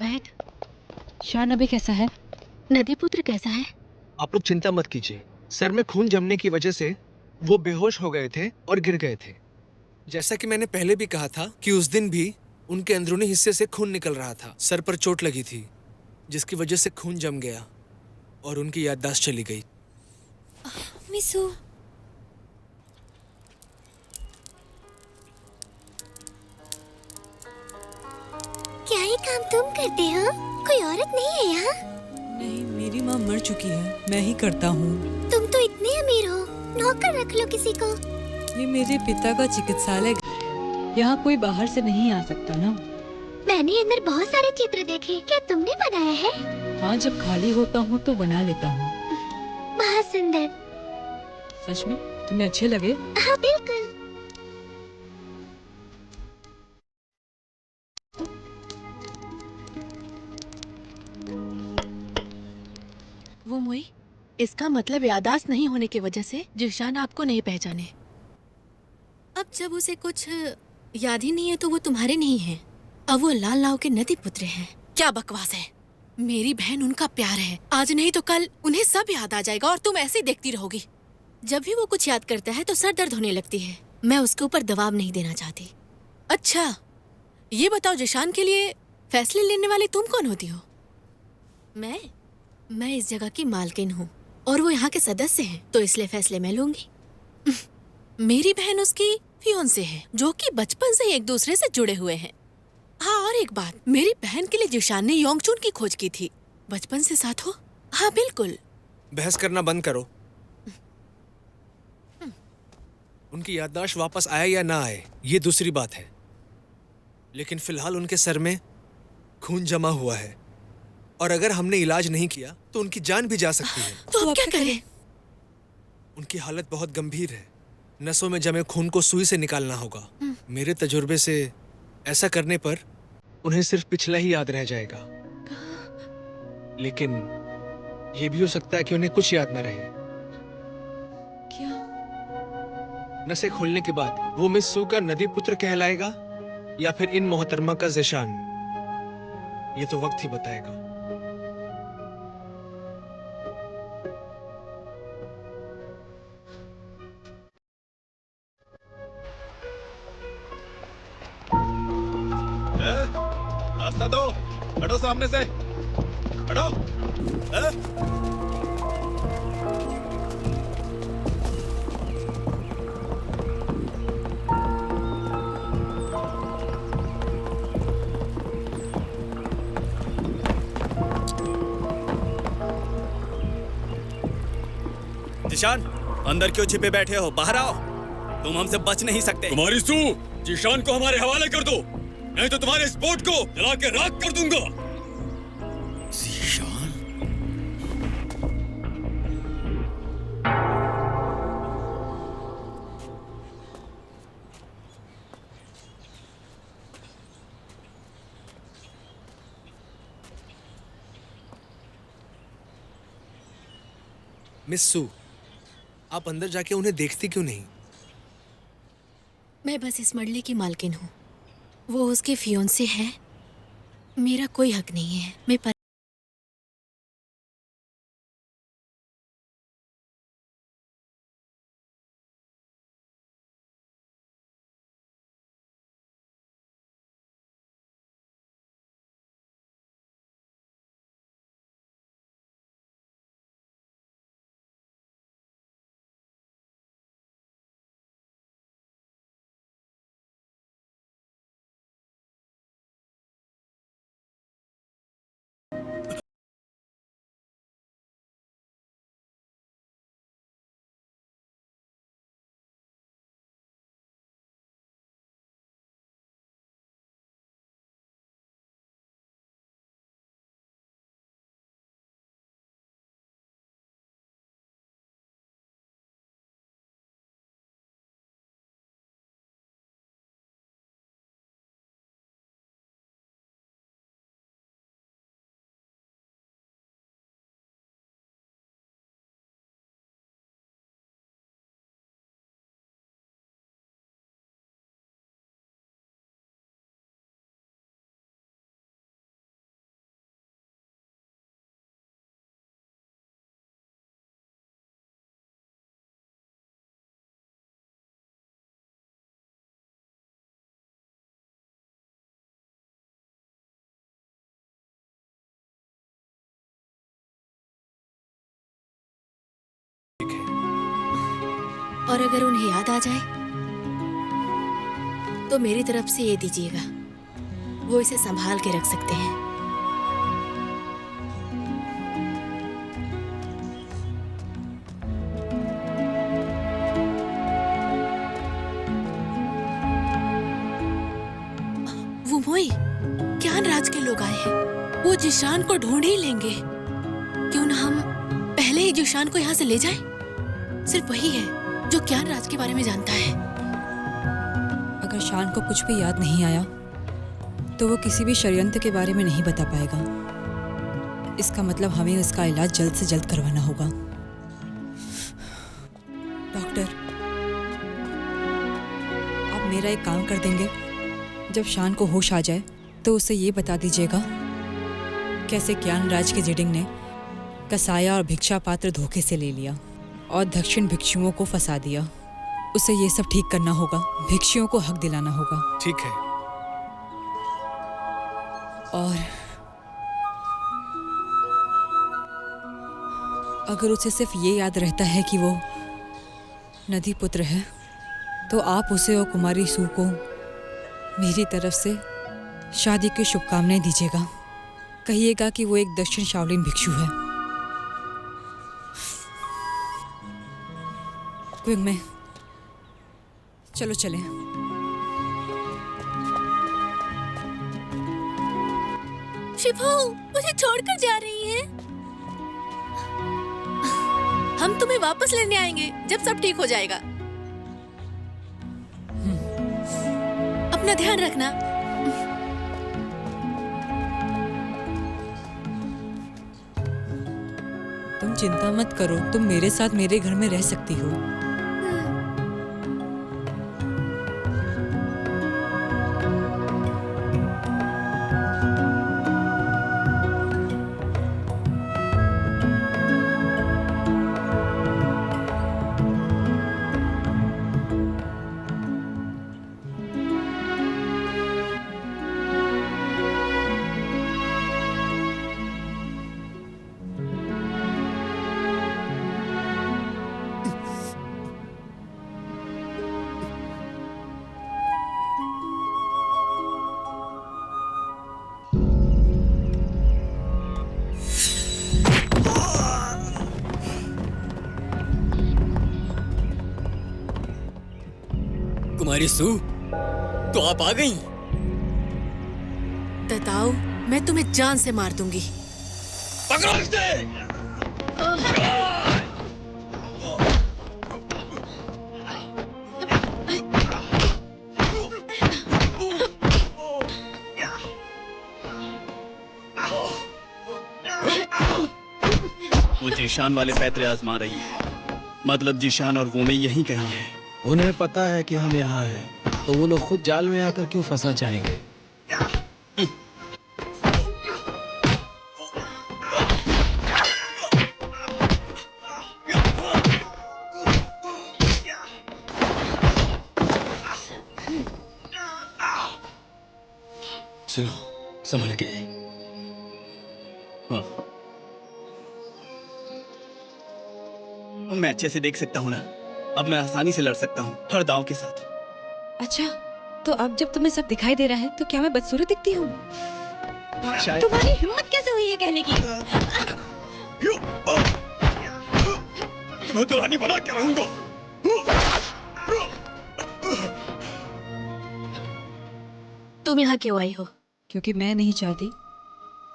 बैठ। शान अभी कैसा है? नदी पुत्र कैसा है? आप लोग चिंता मत कीजिए। सर में खून जमने की वजह से वो बेहोश हो गए थे और गिर गए थे। जैसा कि मैंने पहले भी कहा था कि उस दिन भी उनके अंदरूनी हिस्से से खून निकल रहा था। सर पर चोट लगी थी जिसकी वजह से खून जम गया और उनकी याददाश्त चली गई। मिसू, क्या ये काम तुम करते हो? कोई औरत नहीं है यहाँ? नहीं, मेरी माँ मर चुकी है, मैं ही करता हूँ। तुम तो इतने अमीर हो, नौकर रख लो किसी को। ये मेरे पिता का चिकित्सालय घर है, यहाँ कोई बाहर से नहीं आ सकता ना। मैंने अंदर बहुत सारे चित्र देखे, क्या तुमने बनाया है? हाँ, जब खाली होता हूँ तो बना लेता हूँ। बहुत सुंदर। सच में तुम्हें अच्छे लगे? हाँ बिल्कुल। वो मोई, इसका मतलब याददाश्त नहीं होने की वजह से जिशान आपको नहीं पहचाने। अब जब उसे कुछ याद ही नहीं है तो वो तुम्हारे नहीं है। अब वो लाल लाव के नदी पुत्र हैं। क्या बकवास है। मेरी बहन उनका प्यार है। आज नहीं तो कल उन्हें सब याद आ जाएगा और तुम ऐसे ही देखती रहोगी। जब भी वो कुछ याद करता है तो सर दर्द होने लगती है। मैं उसके ऊपर दबाव नहीं देना चाहती। अच्छा, ये बताओ, जिशान के लिए फैसले लेने वाली तुम कौन होती हो? मैं इस जगह की मालकिन हूँ और वो यहाँ के सदस्य हैं, तो इसलिए फैसले मैं लूंगी। मेरी बहन उसकी फियोंसे है, जो कि बचपन से ही एक दूसरे से जुड़े हुए हैं। हाँ, और एक बात, मेरी बहन के लिए जिशान ने योंगचून की खोज की थी। बचपन से साथ हो? हाँ बिल्कुल। बहस करना बंद करो। उनकी याददाश्त वापस आए या ना आए, ये दूसरी बात है। लेकिन फिलहाल उनके सर में खून जमा हुआ है और अगर हमने इलाज नहीं किया तो उनकी जान भी जा सकती है। तो अब क्या करें? उनकी हालत बहुत गंभीर है। नसों में जमे खून को सुई से निकालना होगा। मेरे तजुर्बे से ऐसा करने पर उन्हें सिर्फ पिछला ही याद रह जाएगा, लेकिन ये भी हो सकता है कि उन्हें कुछ याद न रहे। क्या? नसें खोलने के बाद वो मिस सू का नदी पुत्र कहलाएगा या फिर इन मोहतरमा का जिशान, ये तो वक्त ही बताएगा। रास्ता दो, हटो सामने से, हटो। जिशान, अंदर क्यों छिपे बैठे हो? बाहर आओ, तुम हमसे बच नहीं सकते। तुम्हारी सू, जिशान को हमारे हवाले कर दो, नहीं तो तुम्हारे इस बोट को जला के राख कर दूंगा। जिशान? मिस सू, आप अंदर जाके उन्हें देखती क्यों नहीं? मैं बस इस मडले की मालकिन हूँ। वो उसके फियोंसे है, मेरा कोई हक नहीं है। मैं और अगर उन्हें याद आ जाए तो मेरी तरफ से ये दीजिएगा, वो इसे संभाल के रख सकते हैं। वो मोई, ज्ञान राज के लोग आए हैं। वो जिशान को ढूंढ ही लेंगे। क्यों ना हम पहले ही जिशान को यहाँ से ले जाएं? सिर्फ वही है जो ज्ञान राज के बारे में जानता है। अगर शान को कुछ भी याद नहीं आया तो वो किसी भी षड्यंत्र के बारे में नहीं बता पाएगा। इसका मतलब हमें उसका इलाज जल्द से जल्द करवाना होगा। डॉक्टर, आप मेरा एक काम कर देंगे? जब शान को होश आ जाए तो उसे ये बता दीजिएगा कैसे ज्ञान राज के जिडिंग ने कसाया और भिक्षा पात्र धोखे से ले लिया और दक्षिण भिक्षुओं को फंसा दिया। उसे ये सब ठीक करना होगा, भिक्षुओं को हक दिलाना होगा। ठीक है। और अगर उसे सिर्फ ये याद रहता है कि वो नदी पुत्र है तो आप उसे और कुमारी सू को मेरी तरफ से शादी की शुभकामनाएं दीजिएगा। कहिएगा कि वो एक दक्षिण शाओलिन भिक्षु है। क्विंग में चलो चलें। शिफू, मुझे छोड़कर जा रही है। हम तुम्हें वापस लेने आएंगे जब सब ठीक हो जाएगा। अपना ध्यान रखना। तुम चिंता मत करो, तुम मेरे साथ मेरे घर में रह सकती हो। कुमारी सू, तो आप आ गई? बताओ, मैं तुम्हें जान से मार दूंगी। पकड़ो इसे! वो जीशान वाले पैतरे आजमा रही है। मतलब जीशान और वो में यही कहीं है। उन्हें पता है कि हम यहाँ हैं। तो वो लोग खुद जाल में आकर क्यों फंसना चाहेंगे? सुनो, संभल के। हाँ। मैं अच्छे से देख सकता हूँ ना, अब मैं आसानी से लड़ सकता हूँ हर दांव के साथ। अच्छा, तो अब जब तुम्हें सब दिखाई दे रहा है तो क्या मैं बदसूरत दिखती हूँ? शायद। तुम्हारी हिम्मत कैसे हुई है कहने की? मैं तो रानी बना के रहूंगा। तुम यहाँ क्यों आई हो? क्योंकि मैं नहीं चाहती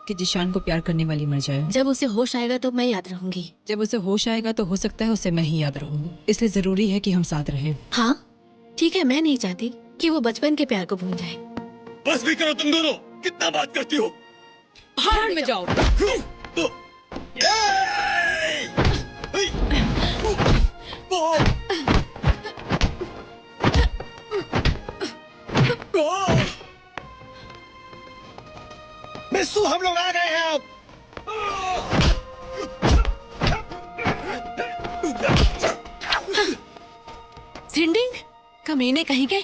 कि जिशान को प्यार करने वाली मर जाए। जब उसे होश आएगा तो मैं याद रहूंगी। जब उसे होश आएगा तो हो सकता है उसे मैं ही याद रहूं। इसलिए जरूरी है कि हम साथ रहें। हाँ ठीक है, मैं नहीं चाहती कि वो बचपन के प्यार को भूल जाए। बस भी करो तुम दोनों, कितना बात करती हो। बाहर में जाओ। मिस्सू, हम लोग आ गए हैं अब। सिंडिंग, कमीने कहीं के,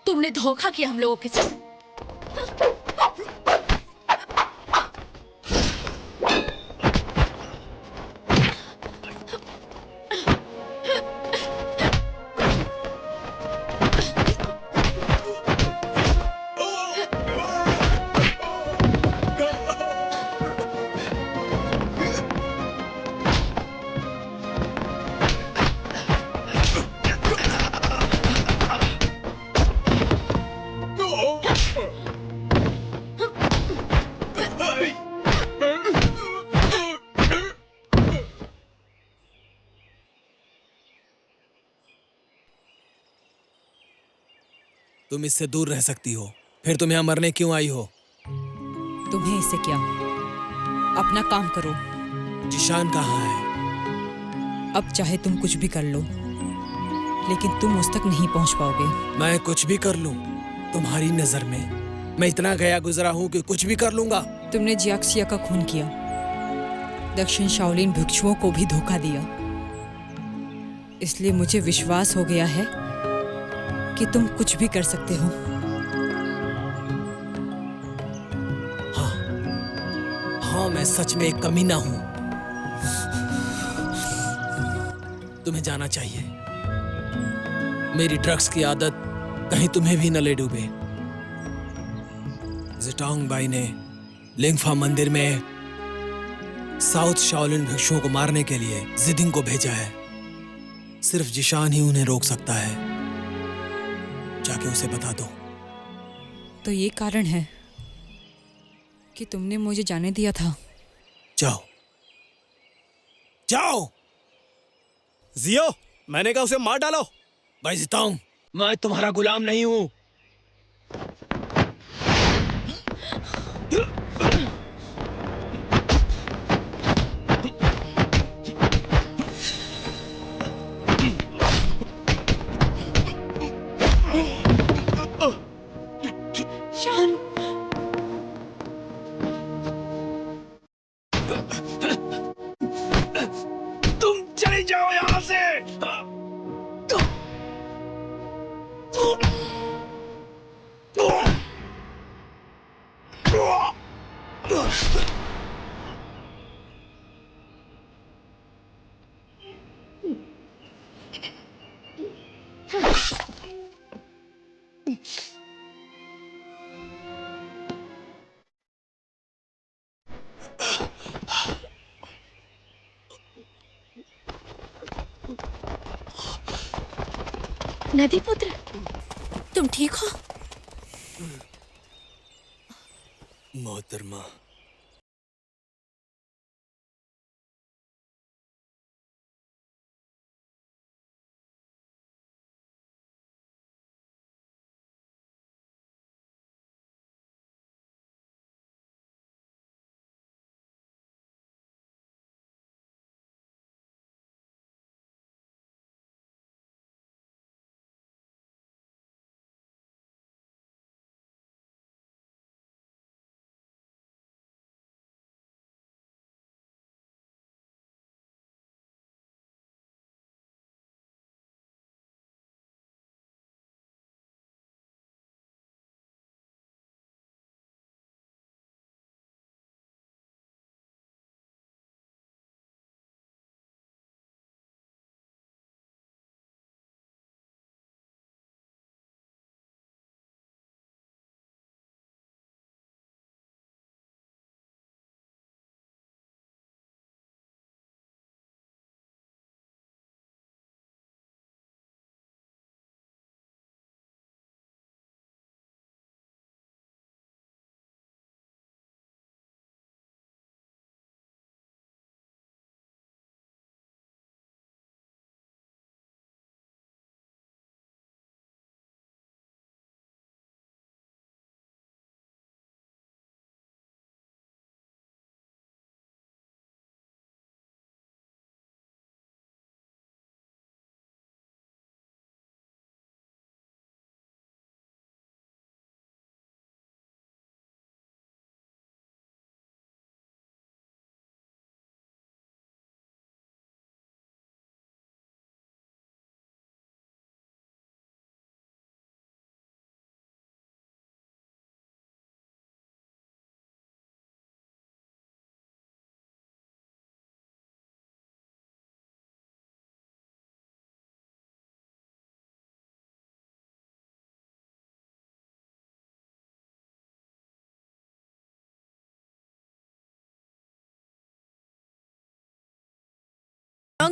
तुमने धोखा किया हम लोगों के साथ। तुम इससे दूर रह सकती हो, फिर तुम यहाँ मरने क्यों आई हो? तुम्हें इससे क्या? अपना काम करो। जिशान कहाँ है? अब चाहे तुम कुछ भी कर लो, लेकिन तुम उस तक नहीं पहुंच पाओगे। मैं कुछ भी कर लूं तुम्हारी नजर में? मैं इतना गया गुजरा हूं कि कुछ भी कर लूंगा। तुमने जियाक्सिया का खून किया, दक्षिण शाओलिन भिक्षुओं को भी धोखा दिया। इसलिए मुझे विश्वास हो गया है कि तुम कुछ भी कर सकते हो। हाँ, मैं सच में एक कमीना हूं। तुम्हें जाना चाहिए। मेरी ड्रग्स की आदत कहीं तुम्हें भी न ले डूबे। जिटांग बाई ने लिंगफा मंदिर में साउथ शाओलिन भिक्षुओं को मारने के लिए जिदिंग को भेजा है। सिर्फ जिशान ही उन्हें रोक सकता है। जाके उसे बता दो। तो ये कारण है कि तुमने मुझे जाने दिया था। जाओ जाओ। जियो, मैंने कहा उसे मार डालो। भाई जिताऊं, मैं तुम्हारा गुलाम नहीं हूं। तुम चले जाओ यहां से। नदी पुत्र, तुम ठीक हो? मोहतरमा।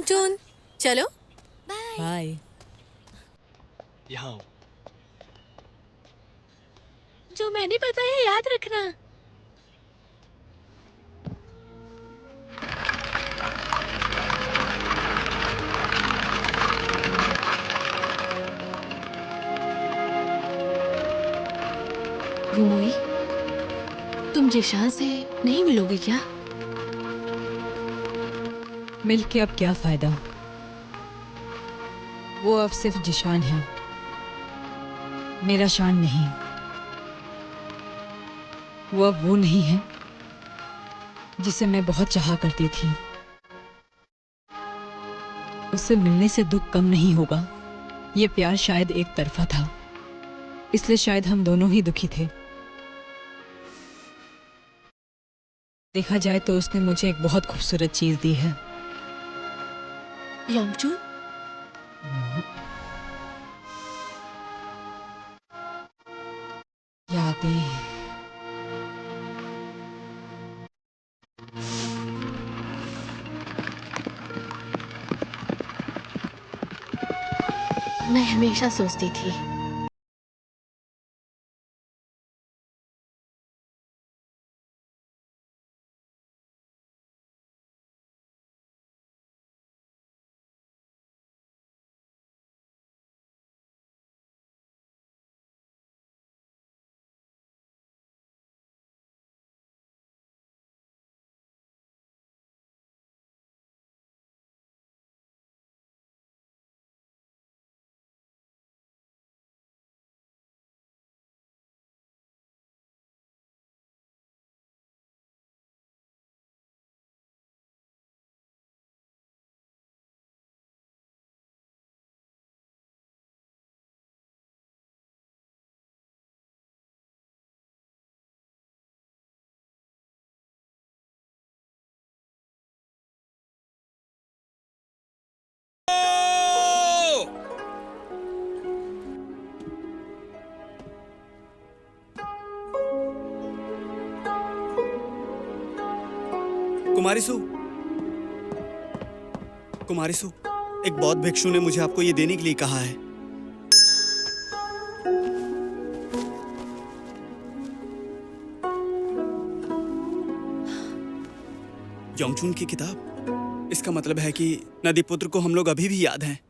योंगचून, चलो। बाय। यहाँ आओ। जो मैंने बताया याद रखना। वुमोई, तुम जिशान से नहीं मिलोगी क्या? मिल के अब क्या फायदा? वो अब सिर्फ जिशान है, मेरा शान नहीं। वो अब वो नहीं है जिसे मैं बहुत चाहा करती थी। उससे मिलने से दुख कम नहीं होगा। ये प्यार शायद एक तरफा था, इसलिए शायद हम दोनों ही दुखी थे। देखा जाए तो उसने मुझे एक बहुत खूबसूरत चीज दी है। योंगचून, यादें। मैं हमेशा सोचती थी कुमारी सु, एक बौद्ध भिक्षु ने मुझे आपको ये देने के लिए कहा है। योंगचून की किताब। इसका मतलब है कि नदीपुत्र को हम लोग अभी भी याद हैं।